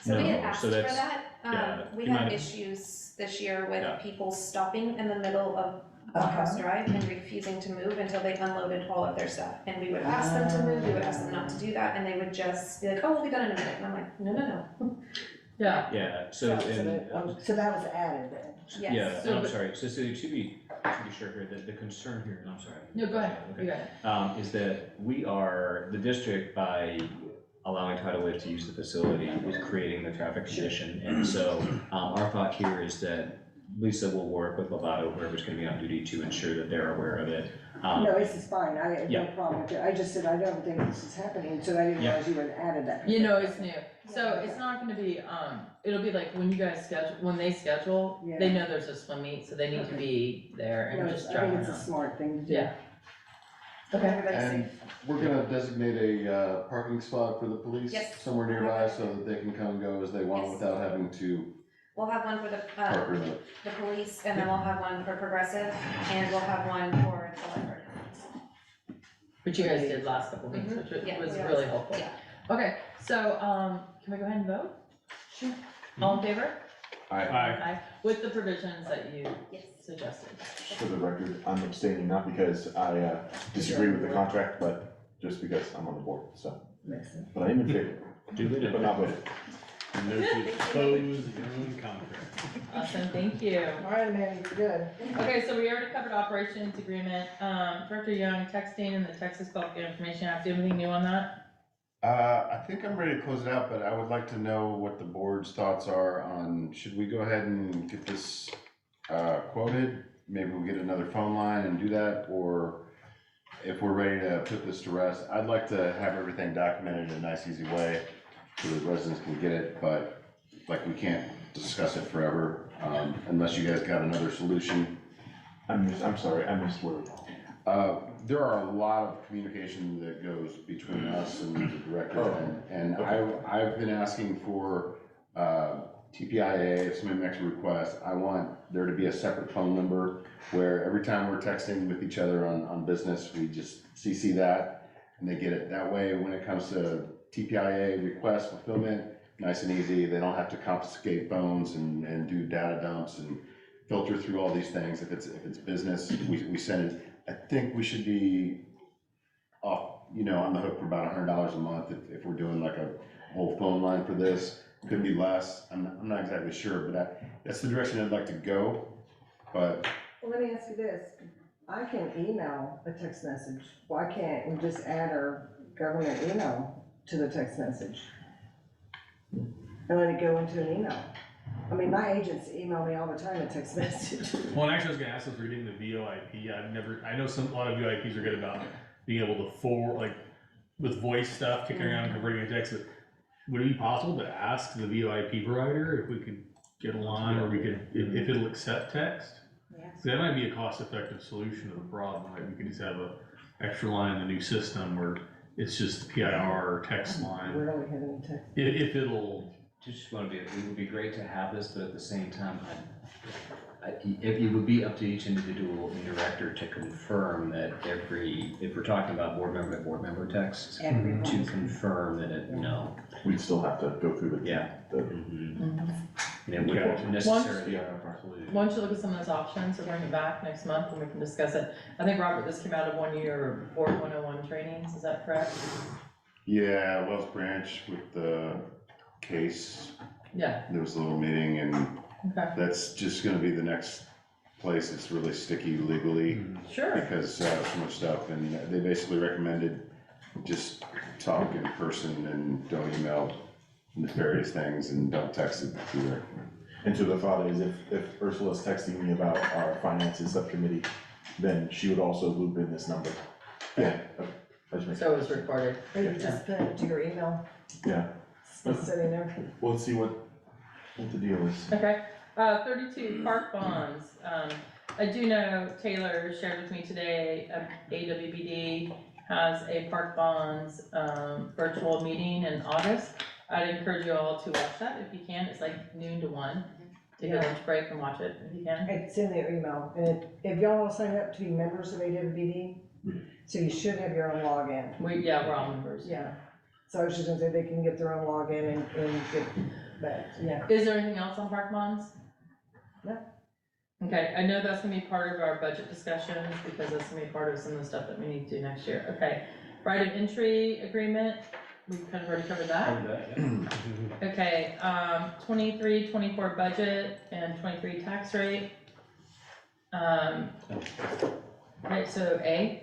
So we had No, asked so for that's- that. yeah, We you had might- issues this year with Yeah. people stopping in the middle of House Drive and refusing to move until they unloaded all of their stuff. And we would ask them to move, we would ask them not to do that, and they would just be like, oh, we'll be done in a minute. And I'm like, no. Yeah, Yeah, so, and, So that was added then? Yes. yeah, So, and I'm but- sorry, so to be sure here, the concern here, and I'm sorry. no, go ahead, Okay. you got it. Is that the district, by allowing Tidal Wave to use the facility, is creating the traffic condition. And so, our thought here is that Lisa will work with Lovato, whoever's gonna be on duty, to ensure that they're aware of it. No, this is fine, I have no Yeah. problem with it, I just said, I don't think this is happening, so I didn't Yeah. realize you had added that. You know, it's new, so it's not gonna be, it'll be like when you guys when they schedule, they know there's a swim meet, so they need to be there No, and it's- just I drive think it's a around. smart thing to do. Yeah. Okay, Everybody's And safe. we're gonna designate a parking spot for the police Yes. somewhere nearby so that they can come and go as they want Yes. without having to We'll have one for park or the. the police, and then we'll have one for Progressive, and we'll have one for the library. which you guys did last couple weeks, Mhm. which Yeah, was we really always- helpful. yeah. Okay, so, can we go ahead and vote? Sure. All in favor? Aye. Aye. With the provisions that you Yes. suggested. For the record, I'm abstaining, not because I disagree with the contract, but just because I'm on the board, so. Makes sense. But I am in favor, Duly but noted. not voted. No to expose your own contract. Awesome, thank you. All right, Amanda, you're good. Okay, so we already covered operations agreement, Director Young, texting and the Texas Bulk Information Act, anything new on that? I think I'm ready to close it out, but I would like to know what the board's thoughts are on, should we go ahead and get this quoted? Maybe we'll get another phone line and do that, or if we're ready to put this to rest, I'd like to have everything documented in a nice, easy way so that residents can get it, but like we can't discuss it forever, unless you guys got another solution. I'm sorry, I missed where. There are a lot of communication that goes between us and the director, and I've been asking for, TPIA, if somebody makes a request, I want there to be a separate phone number where every time we're texting with each other on business, we just CC that. and they get it. That way, when it comes to TPIA request fulfillment, nice and easy. They don't have to confiscate phones and do data dumps and filter through all these things. If it's business, we send it. I think we should be off, on the hook for about $100 a month if we're doing like a whole phone line for this. Could be less. I'm not exactly sure, but that's the direction I'd like to go. But Well, let me ask you this, I can email a text message, why can't we just add our government email to the text message? And let it go into an email? I mean, my agents email me all the time a text message. Well, and actually, I was gonna ask if we're getting the VoIP. I know a lot of VoIPs are good about being able to forward, like, with voice stuff, kicking around, converting a text, but would it be possible to ask the VoIP provider if we could get a line, or we could, if it'll accept text? Yes. So that might be a cost-effective solution to the problem, like, we could just have a extra line in the new system where it's just PIR text line, Where do we have any text? if it'll. Just want to be, it would be great to have this, but at the same time, it would be up to each individual director to confirm that if we're talking about board member text, Everyone. to confirm that it, We'd still have to go through the. Yeah. The, it wouldn't necessarily include. Why don't you look at some of those options, or bring it back next month and we can discuss it. I think, Robert, this came out of 1 year Board 101 trainings, is that correct? yeah, Wells Branch with the case, Yeah, there was a little meeting, and okay, that's just gonna be the next place that's really sticky legally. sure. Because so much stuff, and they basically recommended just talk in person and don't email nefarious things and don't text it either. and so the thought is if Ursula's texting me about our finances subcommittee, then she would also loop in this number. Yeah. Okay. I just make- So it's recorded. Or you just put it to your email, Yeah, it's sitting there. well, let's see what the deal is. Okay, 32, park bonds. I do know Taylor shared with me today, AWBD has a park bonds, virtual meeting in August. I'd encourage you all to watch that if you can, it's like noon to 1. Take a lunch break and watch it if you can. It's in their email, and if y'all will sign up to be members of AWBD, so you should have your own login. We're all members. Yeah, so I was just gonna say they can get their own login and get that, yeah. Is there anything else on park bonds? No. Okay, I know that's gonna be part of our budget discussions, because that's gonna be part of some of the stuff that we need to do next year. Okay, right of entry agreement, we've kind of already covered that. Okay, 23, 24 budget and 23 tax rate. Right, so A,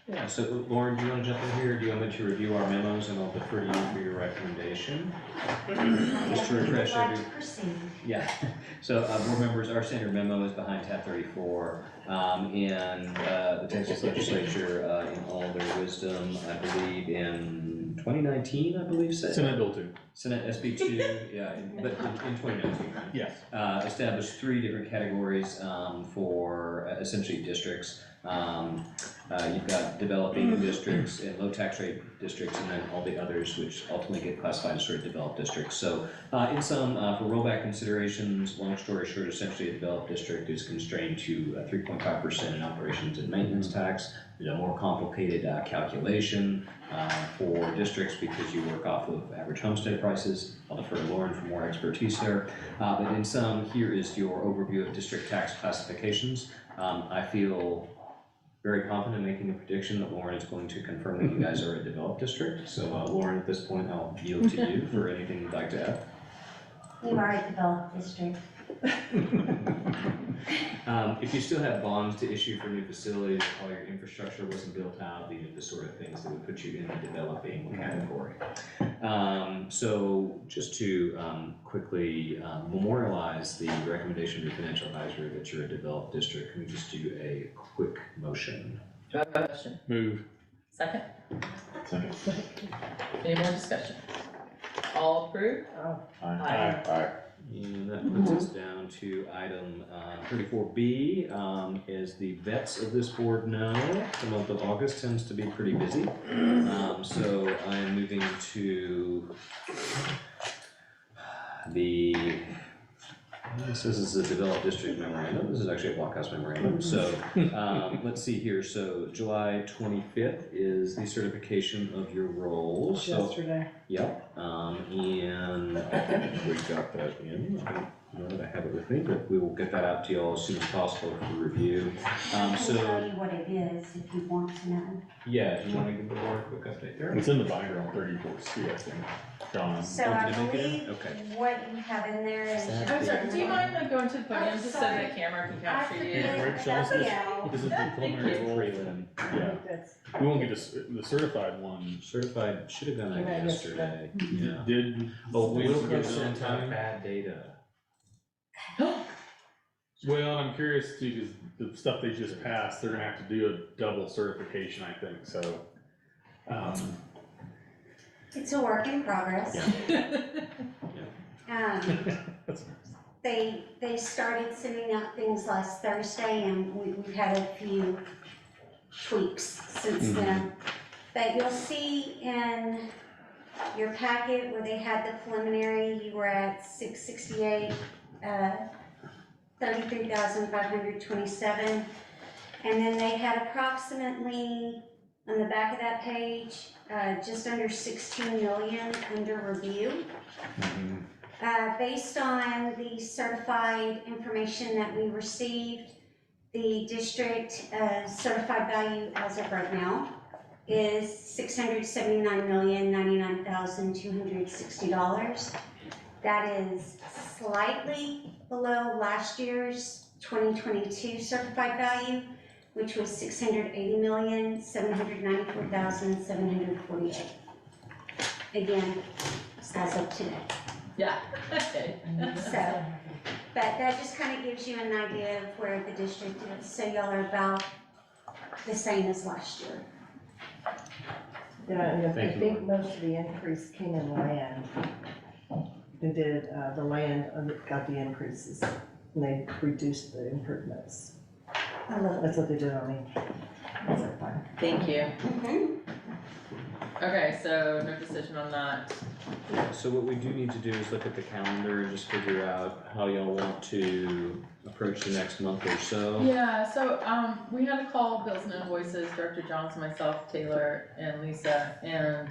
Yeah, so Lauren, do you want to jump in here, or do you want me to review our memos and I'll defer to you for your recommendation? Just to refresh I'd like every, to proceed. yeah, so, board members, our standard memo is behind tab 34. And the Texas Legislature, in all their wisdom, I believe in 2019, I believe, said. Senate Bill 2. Senate SB 2, yeah, but in 2019, right? Yes. Established 3 different categories for essentially districts. You've got developing districts and low tax rate districts, and then all the others which ultimately get classified as sort of developed districts. So in some, for rollback considerations, long story short, essentially a developed district is constrained to 3.5% in operations and maintenance tax. There's a more complicated calculation for districts because you work off of average homestead prices. I'll defer to Lauren for more expertise there. But in some, here is your overview of district tax classifications. I feel very confident making a prediction that Lauren is going to confirm that you guys are a developed district. So Lauren, at this point, I'll yield to you for anything you'd like to add. We've already developed district. If you still have bonds to issue for new facilities, all your infrastructure wasn't built out, these are the sort of things that would put you in the developing category. So just to quickly memorialize the recommendation of the financial advisory that you're a developed district, can we just do a quick motion? do I have a motion? Move. Second? Second. Any more discussion? All approved? Oh, Aye. And that puts us down to item 34B. As the vets of this board know, the month of August tends to be pretty busy. So I am moving to the This is a developed district memorandum, this is actually a blockhouse memorandum, so, let's see here, so July 25th is the certification of your roles, so. Yesterday. Yep, and I think we got that in, I don't know that I have it with me, but we will get that out to you all as soon as possible for review. I So, can tell you what it is if you want to know. yeah, do you wanna give the board a quick update there? It's in the binder on 34C, I think, John. So Oh, I did it make it in? believe Okay. what you have in there is. Sad. I'm sorry, do you mind like going to the podium Oh, just so sorry. the camera can I capture you? Yeah, forget right, show us this. about This is the preliminary roll. Prelim. Yeah, That's, we won't get the certified one. Certified, should have done that Yeah, yesterday, yeah. Did, Oh, we we'll don't go get send time. out bad data. well, I'm curious too, because the stuff they just passed, they're gonna have to do a double certification, I think, so. It's a work in progress. They started sending out things last Thursday and we've had a few tweaks since then. But you'll see in your packet where they had the preliminary, you were at 668, 33,527. And then they had approximately, on the back of that page, just under 16 million under review. Based on the certified information that we received, the district certified value as of right now is $679,099,260. That is slightly below last year's 2022 certified value, which was $680,794,748. Again, as of today. Yeah, okay. So, but that just kind of gives you an idea of where the district is, so y'all are about the same as last year. yeah, and I Thank you, think most of the increase came in land. They did, the land got the increases, and they reduced the improvements. A little. That's what they did on me. That's like fine. Thank you. Mhm. Okay, so no decision on that. So what we do need to do is look at the calendar and just figure out how y'all want to approach the next month or so. Yeah, so, we had to call Bills and Invoices, Director Johnson, myself, Taylor, and Lisa, and,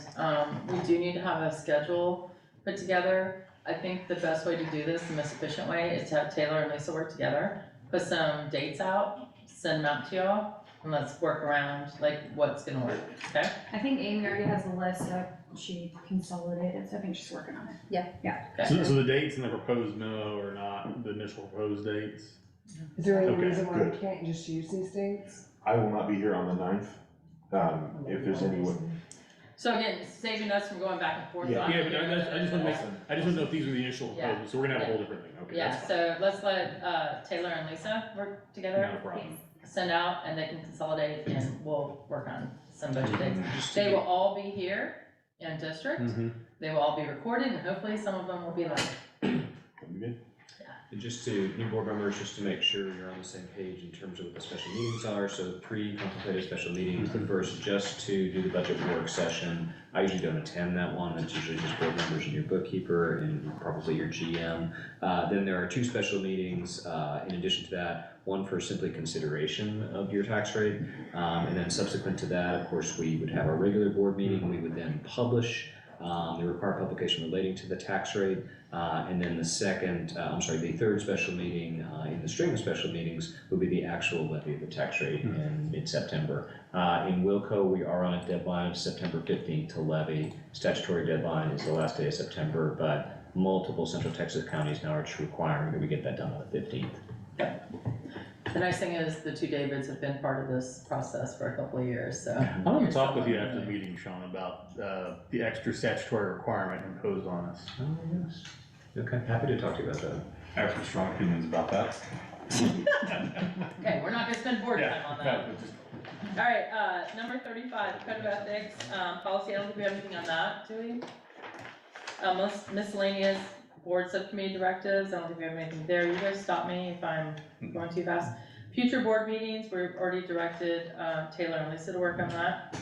we do need to have a schedule put together. I think the best way to do this, the most efficient way, is to have Taylor and Lisa work together, put some dates out, send them out to y'all, and let's work around, like, what's gonna work, okay? I think Amy already has a list that she consolidated, so I think she's working on it. So the dates in the proposed memo are not the initial proposed dates? Is there any Okay, reason why we good. can't just use these dates? I will not be here on the 9th. If there's any, So again, saving us from going back and forth Yeah. on. Yeah, but I just wanna make, I just wanna know if these are the initial Yeah. proposals, so we're gonna have a whole different thing, okay? Yeah, that's fine. so let's let, Taylor and Lisa work together. Not a problem. Send out and they can consolidate and we'll work on some budget dates. Just to They get- will all be here in district. Mhm. They will all be recorded and hopefully some of them will be live. that'd be good. And just to, new board members, just to make sure you're on the same page in terms of what the special meetings are, so 3 contemplated special meetings. The first, just to do the budget work session. I usually don't attend that one, it's usually just board members and your bookkeeper and probably your GM. Then there are 2 special meetings, in addition to that, one for simply consideration of your tax rate. And then subsequent to that, of course, we would have our regular board meeting, we would then publish the required publication relating to the tax rate. And then the third special meeting in the string of special meetings would be the actual levy of the tax rate in mid-September. In Wilco, we are on a deadline of September 15th to levy. Statutory deadline is the last day of September, but multiple Central Texas counties now are requiring that we get that done on the 15th. The nice thing is the 2 Davids have been part of this process for a couple of years, so. I want to talk with you after the meeting, Sean, about the extra statutory requirement imposed on us. Oh, yes. Okay, happy to talk to you about that. I have some strong opinions about that. Okay, we're not gonna spend board time on that. No, just- All right, number 35, code of ethics, policy, I don't think we have anything on that, do we? Miscellaneous board subcommittee directives, I don't think we have anything there. You guys stop me if I'm going too fast. Future board meetings, we've already directed Taylor and Lisa to work on that.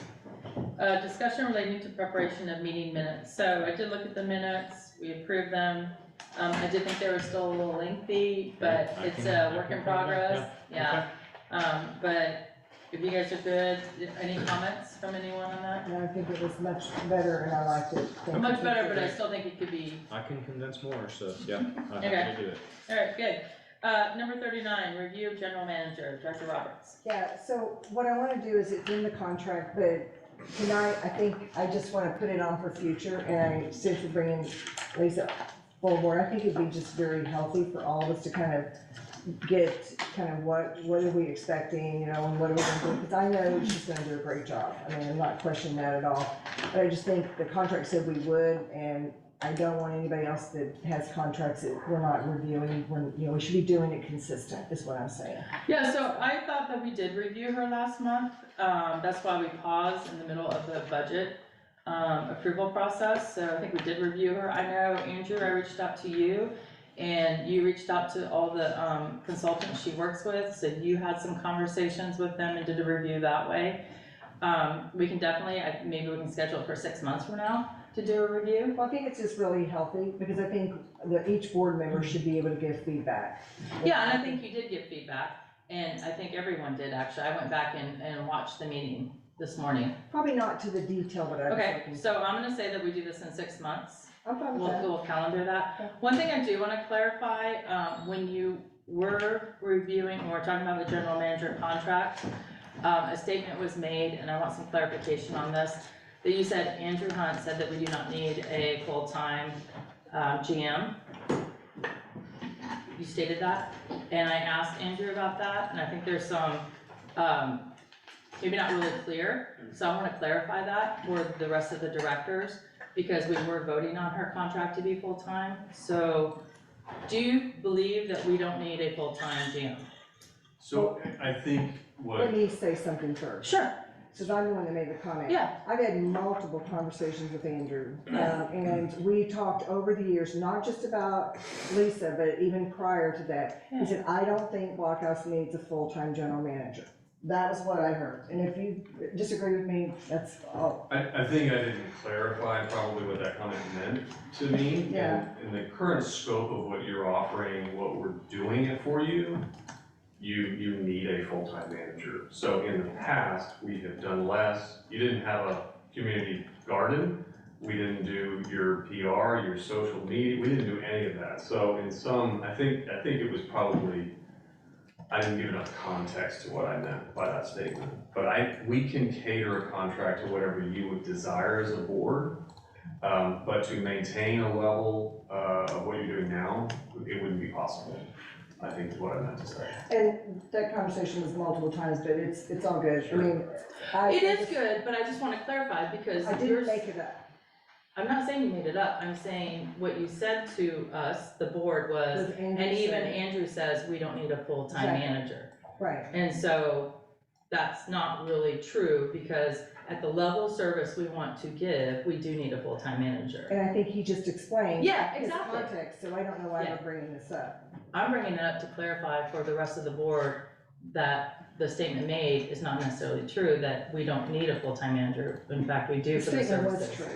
Discussion relating to preparation of meeting minutes. So I did look at the minutes, we approved them. I did think they were still a little lengthy, but I it's can- a I work can in find that, progress, yeah. But if you guys are good, any comments from anyone on that? And I think it was much better and I liked it. Thank you. Much better, but I still think it could be, I can condense more, so, yeah, I'm Okay. happy to do it. alright, good. Number 39, review of general manager, Director Roberts. Yeah, so what I wanna do is it's in the contract, but tonight, I think I just wanna put it on for future, and since we're bringing Lisa forward, I think it'd be just very healthy for all of us to kind of get kind of what are we expecting, you know, and what are we gonna do, because I know she's gonna do a great job. I mean, I'm not questioning that at all, but I just think the contract said we would, and I don't want anybody else that has contracts that we're not reviewing, when, you know, we should be doing it consistent, is what I'm saying. Yeah, so I thought that we did review her last month. That's why we paused in the middle of the budget approval process. So I think we did review her. I know, Andrew, I reached out to you and you reached out to all the consultants she works with. So you had some conversations with them and did a review that way. We can definitely, maybe we can schedule it for 6 months from now to do a review. Well, I think it's just really healthy, because I think that each board member should be able to give feedback. Yeah, and I think you did give feedback, and I think everyone did, actually. I went back and watched the meeting this morning. Probably not to the detail that I was Okay, looking. so I'm gonna say that we do this in 6 months. I'm fine with that. We'll calendar that. Okay. One thing I do wanna clarify, when you were reviewing, or talking about the general manager contract, a statement was made, and I want some clarification on this, that you said Andrew Hunt said that we do not need a full-time GM. You stated that, and I asked Andrew about that, and I think there's some, maybe not really clear, so I wanna clarify that for the rest of the directors, because we were voting on her contract to be full-time. So, do you believe that we don't need a full-time GM? So I think what. Let me say something first. Sure. Since I'm the one that made the comment. Yeah. I've had multiple conversations with Andrew, and we talked over the years, not just about Lisa, but even prior to that. He said, I don't think Blockhouse needs a full-time general manager. That was what I heard, and if you disagree with me, that's all. I think I didn't clarify probably what that comment meant to me. Yeah. In the current scope of what you're offering, what we're doing it for you, you need a full-time manager. So in the past, we have done less. You didn't have a community garden. We didn't do your PR, your social media. We didn't do any of that. So in some, I think it was probably, I didn't give enough context to what I meant by that statement. But we can cater a contract to whatever you would desire as a board. But to maintain a level of what you're doing now, it wouldn't be possible, I think is what I meant to say. And that conversation was multiple times, but it's all good. I mean, It is good, but I just wanna clarify, because I didn't make it up. I'm not saying you made it up, I'm saying what you said to us, the board, was, Was Andrew and even said- Andrew says, we don't need a full-time Exactly. manager. Right. And so, that's not really true, because at the level of service we want to give, we do need a full-time manager. And I think he just explained. Yeah, his exactly. context, so I don't know why Yeah. we're bringing this up. I'm bringing it up to clarify for the rest of the board that the statement made is not necessarily true, that we don't need a full-time manager, in fact, we do The for the statement was services. true.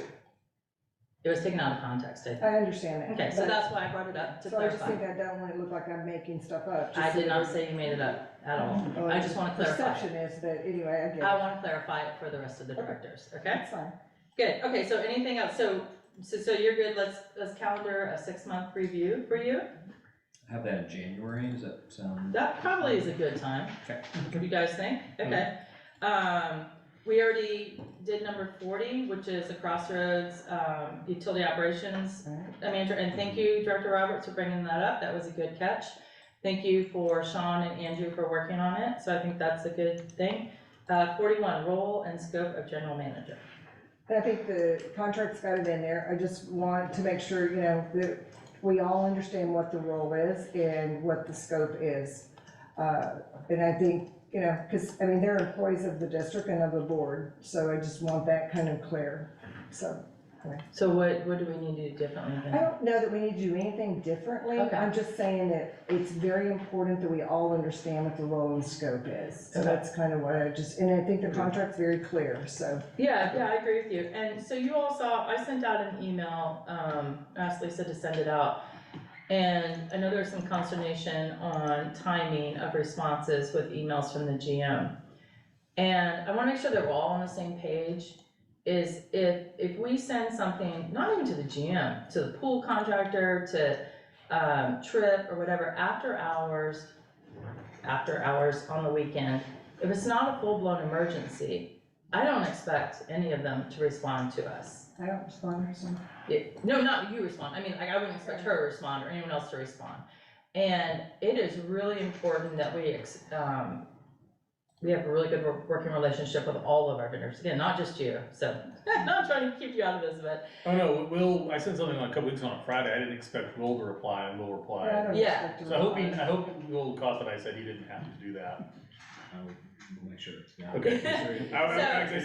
It was taken out of context, I think. I understand that. Okay, so but- that's why I brought it up, to So I just clarify. think I don't want it to look like I'm making stuff up. just I so did not that- say you made it up at all. Oh, I just wanna clarify. Perception is, but anyway, I get I it. wanna clarify it for the rest of the directors, okay? That's fine. Good, okay, so anything else, so you're good, let's calendar a 6-month review for you? Have that in January, does that sound? That probably is a good time. Okay. What do you guys think? Okay. We already did number 40, which is the Crossroads, utility operations manager, and thank you, Director Roberts, for bringing that up, that was a good catch. Thank you for Sean and Andrew for working on it, so I think that's a good thing. 41, role and scope of general manager. And I think the contract's got it in there. I just want to make sure, you know, that we all understand what the role is and what the scope is. And I think, you know, because, I mean, they're employees of the district and of the board, so I just want that kind of clear, so. So what do we need to do differently I then? don't know that we need to do anything differently. Okay. I'm just saying that it's very important that we all understand what the role and scope is. So Okay. that's kind of what and I think the contract's very clear, so. Yeah, I agree with you. And so you all saw, I sent out an email, asked Lisa to send it out. And I know there's some consternation on timing of responses with emails from the GM. And I wanna make sure that we're all on the same page, is if we send something, not even to the GM, to the pool contractor, to Trip or whatever, after hours on the weekend, if it's not a full-blown emergency, I don't expect any of them to respond to us. I don't respond, so. No, not you respond, I mean, I wouldn't expect her to respond or anyone else to respond. And it is really important that we have a really good working relationship with all of our vendors, again, not just you, so, not trying to keep you out of this, but. Oh, no, Will, I sent something like a couple weeks on a Friday, I didn't expect Will to reply, and Will replied. I don't Yeah. expect to So I reply. hope Will caught that I said he didn't have to do that. We'll make sure it's not. Okay.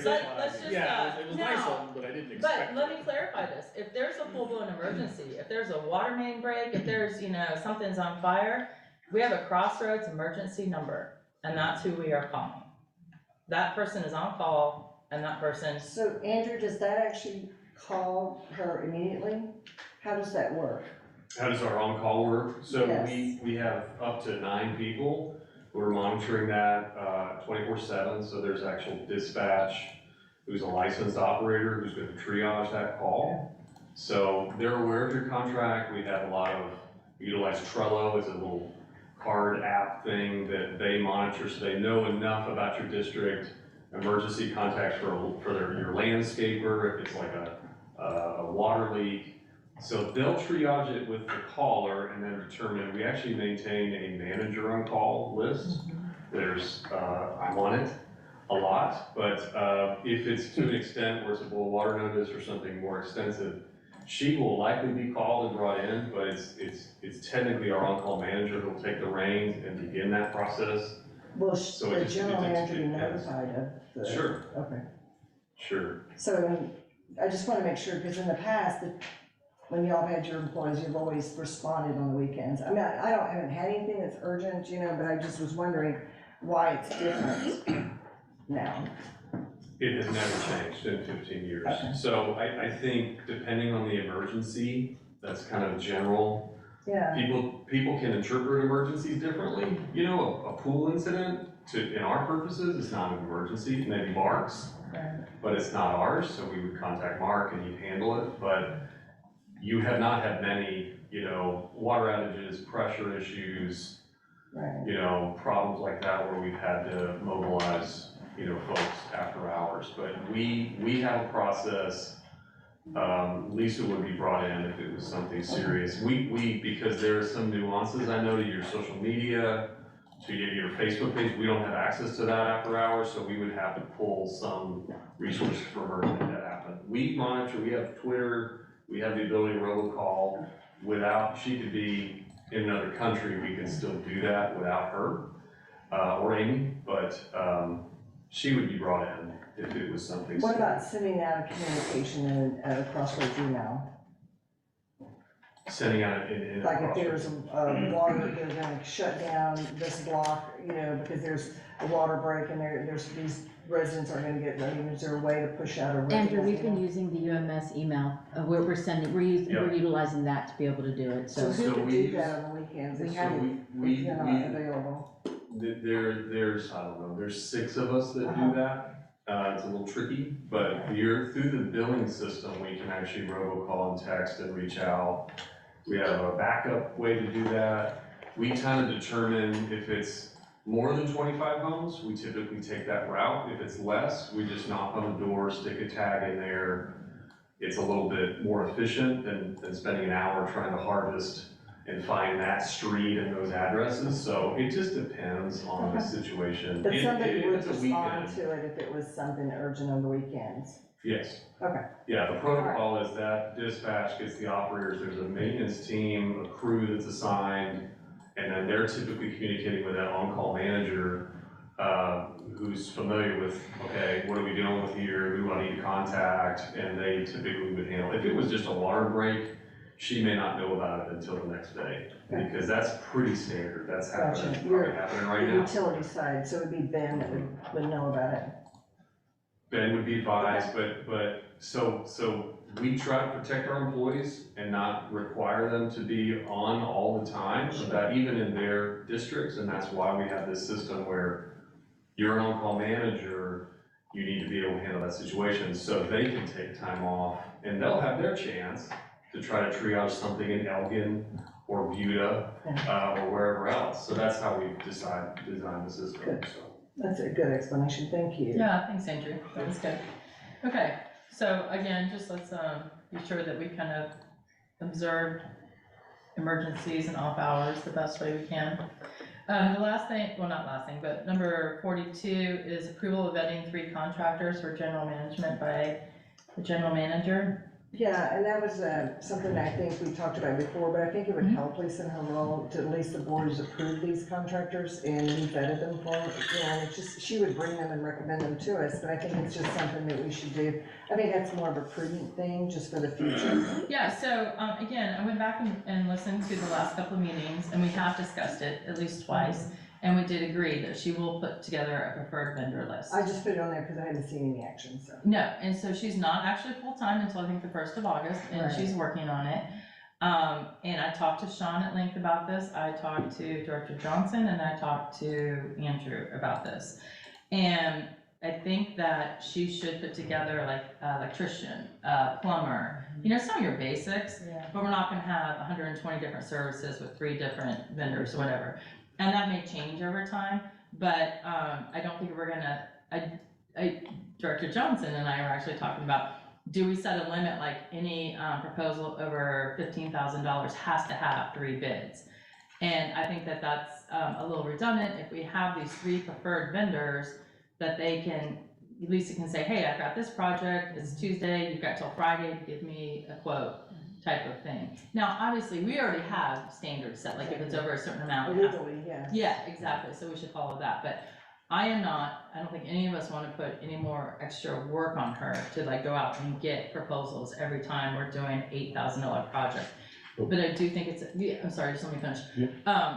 So, let's just, Yeah, it was nice now- of him, but I didn't But expect let it. me clarify this, if there's a full-blown emergency, if there's a water main break, if there's, something's on fire, we have a Crossroads emergency number, and that's who we are calling. That person is on call, and that person, So Andrew, does that actually call her immediately? How does that work? How does our on-call work? So Yes. we have up to 9 people who are monitoring that 24/7, so there's actual dispatch, who's a licensed operator, who's gonna triage that call. So they're aware of your contract, we have we utilize Trello as a little card app thing that they monitor, so they know enough about your district, emergency contacts for your landscaper, if it's like a water leak. So they'll triage it with the caller and then determine, we actually maintain a manager on call list. There's, I'm on it a lot, but if it's to an extent where it's a boil water notice or something more extensive, she will likely be called and brought in, but it's technically our on-call manager who'll take the reins and begin that process. Will So the it just- general it manager be depends. notified of the? Sure, Okay. sure. So I just want to make sure, because in the past, when y'all had your employees, you've always responded on the weekends. I mean, I haven't had anything that's urgent, but I just was wondering why it's different now. It has never changed in 15 years. Okay. So I think depending on the emergency, that's kind of general. Yeah, People can interpret emergencies differently. A pool incident, in our purposes, is not an emergency, maybe Mark's, right. but it's not ours, so we would contact Mark and he'd handle it. But you have not had many, water outages, pressure issues, Right. problems like that where we've had to mobilize, folks after hours. But we have a process. Lisa would be brought in if it was something serious. Because there are some nuances, I know, to your social media, to your Facebook page, we don't have access to that after hours, so we would have to pull some resources from her to make that happen. We monitor, we have Twitter, we have the ability to robocall. She could be in another country, we can still do that without her, or Amy, but, she would be brought in if it was something. What about sending out a communication in a Crossroads email? Sending out in. Like if there's a water, they're gonna shut down this block, because there's a water break and there's, these residents are gonna get, is there a way to push out a resident? Andrew, we've been using the UMS email, we're utilizing that to be able to do it, So so. who So could we do use- that on the weekends We if have- you're not available? There's, I don't know, there's 6 of us that do that. It's a little tricky, but through the billing system, we can actually robocall and text and reach out. We have a backup way to do that. We kind of determine if it's more than 25 homes, we typically take that route. If it's less, we just knock on the door, stick a tag in there. It's a little bit more efficient than spending an hour trying to harvest and find that street and those addresses, so it just depends on the situation. But If somebody would it's a respond weekend, to it if it was something urgent on the weekends. yes. Okay. Yeah, the protocol is that dispatch gets the operators, there's a maintenance team, a crew that's assigned, and then they're typically communicating with that on-call manager, who's familiar with, okay, what are we dealing with here, who do I need to contact, and they typically would handle. If it was just a water break, she may not know about it until the next day, because that's pretty standard, that's Gotcha. probably happening right The now. utility side, so it'd be Ben that would know about it. Ben would be advised, but, so we try to protect our employees and not require them to be on all the time, so that even in their districts, and that's why we have this system where you're an on-call manager, you need to be able to handle that situation, so they can take time off, and they'll have their chance to try to triage something in Elgin or Buda, or wherever else, so that's how we designed the system, Good. so. That's a good explanation, thank you. Yeah, thanks, Andrew, that was good. Okay, so again, just let's, be sure that we kind of observe emergencies and off hours the best way we can. The last thing, well, not last thing, but number 42 is approval of vetting 3 contractors for general management by the general manager. Yeah, and that was something I think we talked about before, but I think it would Mhm. help Lisa in her role to at least the board has approved these contractors and we vetted them for, and it's just, she would bring them and recommend them to us, but I think it's just something that we should do. I think that's more of a prudent thing, just for the future. Yeah, so, again, I went back and listened to the last couple of meetings, and we have discussed it at least twice, and we did agree that she will put together a preferred vendor list. I just put it on there because I hadn't seen any action, so. No, and so she's not actually full-time until I think the 1st of August, and Right. she's working on it. And I talked to Sean at length about this, I talked to Director Johnson, and I talked to Andrew about this. And I think that she should put together like electrician, plumber, some of your basics, but we're not gonna have 120 different services with 3 different vendors or whatever. And that may change over time, but I don't think we're gonna, Director Johnson and I were actually talking about, do we set a limit, like any proposal over $15,000 has to have 3 bids? And I think that that's a little redundant. If we have these 3 preferred vendors, that they can, Lisa can say, hey, I've got this project, it's Tuesday, you've got till Friday to give me a quote, type of thing. Now, obviously, we already have standards set, like if it's over a certain amount. it has- Legally, yeah. Yeah, exactly, so we should follow that, but I don't think any of us wanna put any more extra work on her to like go out and get proposals every time we're doing $8,000 project. But I do think it's, I'm sorry, just let me finish. Yeah.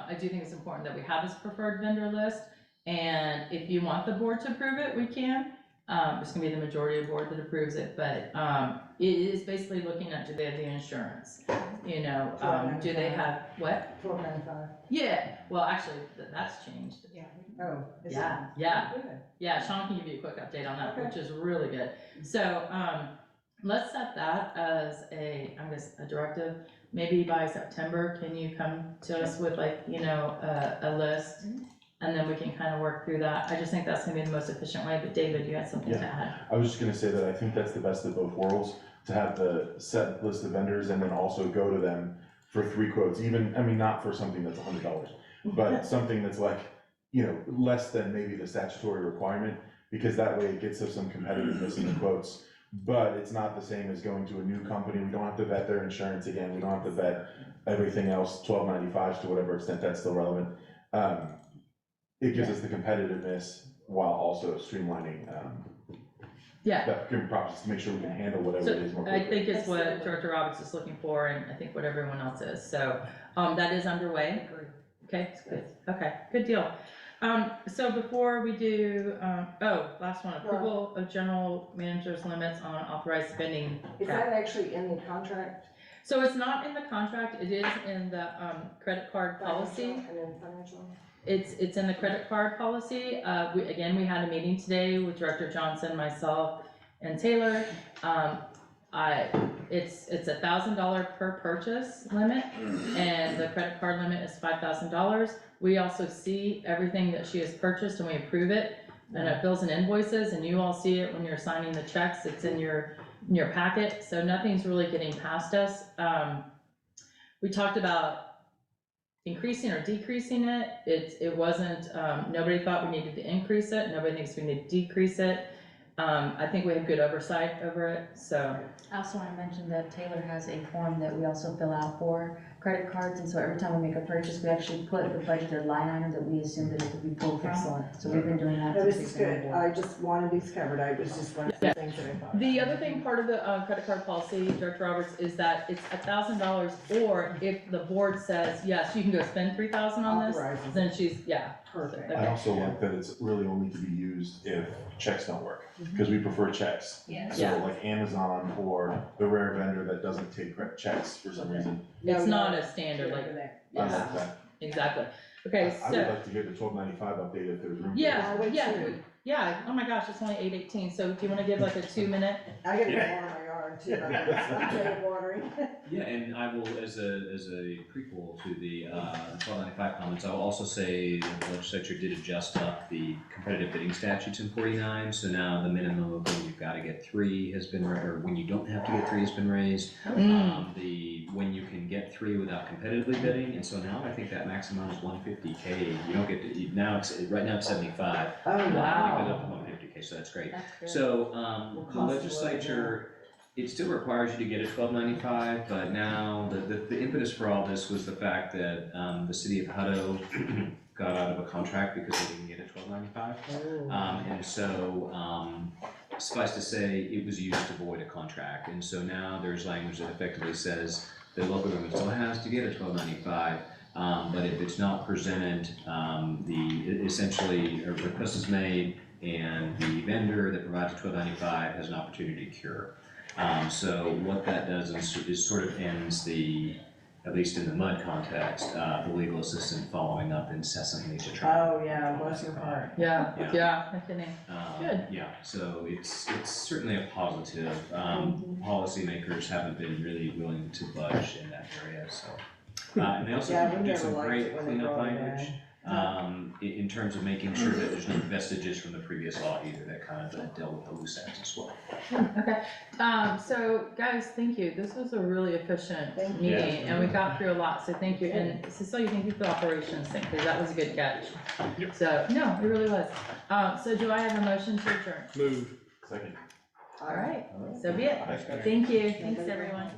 I do think it's important that we have this preferred vendor list, and if you want the board to approve it, we can. It's gonna be the majority of the board that approves it, but, it is basically looking at, do they have the insurance? Do they have, what? $12.95. Yeah, well, actually, that's changed. Oh. is it? Yeah. Good. Yeah, Sean can give you a quick update on that, Okay. which is really good. So, let's set that as a directive. Maybe by September, can you come to us with like, a list? And then we can kind of work through that. I just think that's gonna be the most efficient way, but David, you had something to add? I was just gonna say that I think that's the best of both worlds, to have the set list of vendors and then also go to them for 3 quotes, not for something that's $100, but something that's like, less than maybe the statutory requirement, because that way it gets us some competitiveness in the quotes. But it's not the same as going to a new company, we don't have to vet their insurance again, we don't have to vet everything else, $12.95 to whatever extent that's still relevant. It gives us the competitiveness while also streamlining, Yeah. that procurement process to make sure we can handle whatever So it is more I quickly. think it's what Director Roberts is looking for, and I think what everyone else is, so, that is underway. Okay, good, okay, good deal. So before we do, last one, approval of general manager's limits on authorized spending. Is that actually in the contract? So it's not in the contract, it is in the, credit card policy. And then financial? It's in the credit card policy. We had a meeting today with Director Johnson, myself, and Taylor. It's $1,000 per purchase limit, and the credit card limit is $5,000. We also see everything that she has purchased and we approve it, and it bills and invoices, and you all see it when you're signing the checks. It's in your packet, so nothing's really getting past us. We talked about increasing or decreasing it. It wasn't, nobody thought we needed to increase it, nobody thinks we need to decrease it. I think we have good oversight over it, so. I also want to mention that Taylor has a form that we also fill out for credit cards, and so every time we make a purchase, we actually put the budgeted line item that we assume that it could be pulled from. Excellent. So we've been doing that No, since this we've is been on good, board. I just wanted these covered, I was just one of the things that I thought. The other thing, part of the credit card policy, Director Roberts, is that it's $1,000, or if the board says, yes, you can go spend $3,000 on this, Authorizes. then she's, Perfect. I also like that it's really only to be used if checks don't work, because we prefer checks. Yes. Yeah. So like Amazon or the rare vendor that doesn't take checks for some reason. It's not a standard, like, I like yeah, that. exactly. Okay, I would so, like to hear the 1295 update if there's room. for it. yeah, I would yeah, too. yeah, oh my gosh, it's only 8:18, so do you wanna give like a 2-minute? I gotta go water my yard too, I'm tired of watering. Yeah, and I will, as a prequel to the 1295 comments, I will also say that the legislature did adjust up the competitive bidding statutes in 49, so now the minimum of when you've gotta get 3 has been, or when you don't have to get 3 has been raised. When you can get 3 without competitively bidding, and so now I think that maximum is 150K, you don't get to, right now it's 75. Oh, I think wow. it goes up to 150K, so that's great. That's good. So, the cost of living, legislature, it still requires you to get a 1295, but now the impetus for all this was the fact that, the city of Hutto got out of a contract because they didn't get a 1295. And so, suffice to say, it was used to void a contract, and so now there's language that effectively says the local government still has to get a 1295, but if it's not presented, essentially a request is made, and the vendor that provides a 1295 has an opportunity to cure. So what that does is sort of ends the, at least in the MUD context, the legal assistant following up incessantly to try. Oh, yeah, bless your heart. Yeah, Yeah. yeah, no kidding. Good. Yeah, so it's certainly a positive. Policymakers haven't been really willing to budge in that area, so. And they also Yeah, we did never some liked great it when they cleanup brought it language, in terms of making sure that there's no vestiges from the previous law either, that kind of dealt with the loose ends as well. Okay, so guys, thank you. This was a really efficient Thank you. meeting, and we got through a lot, so thank you. And Cecilia, thank you for the operations thing, because that was a good catch. So, no, it really was. So do I have a motion to adjourn? Move. Second. All right, so be it. Thank you. Thanks, everyone.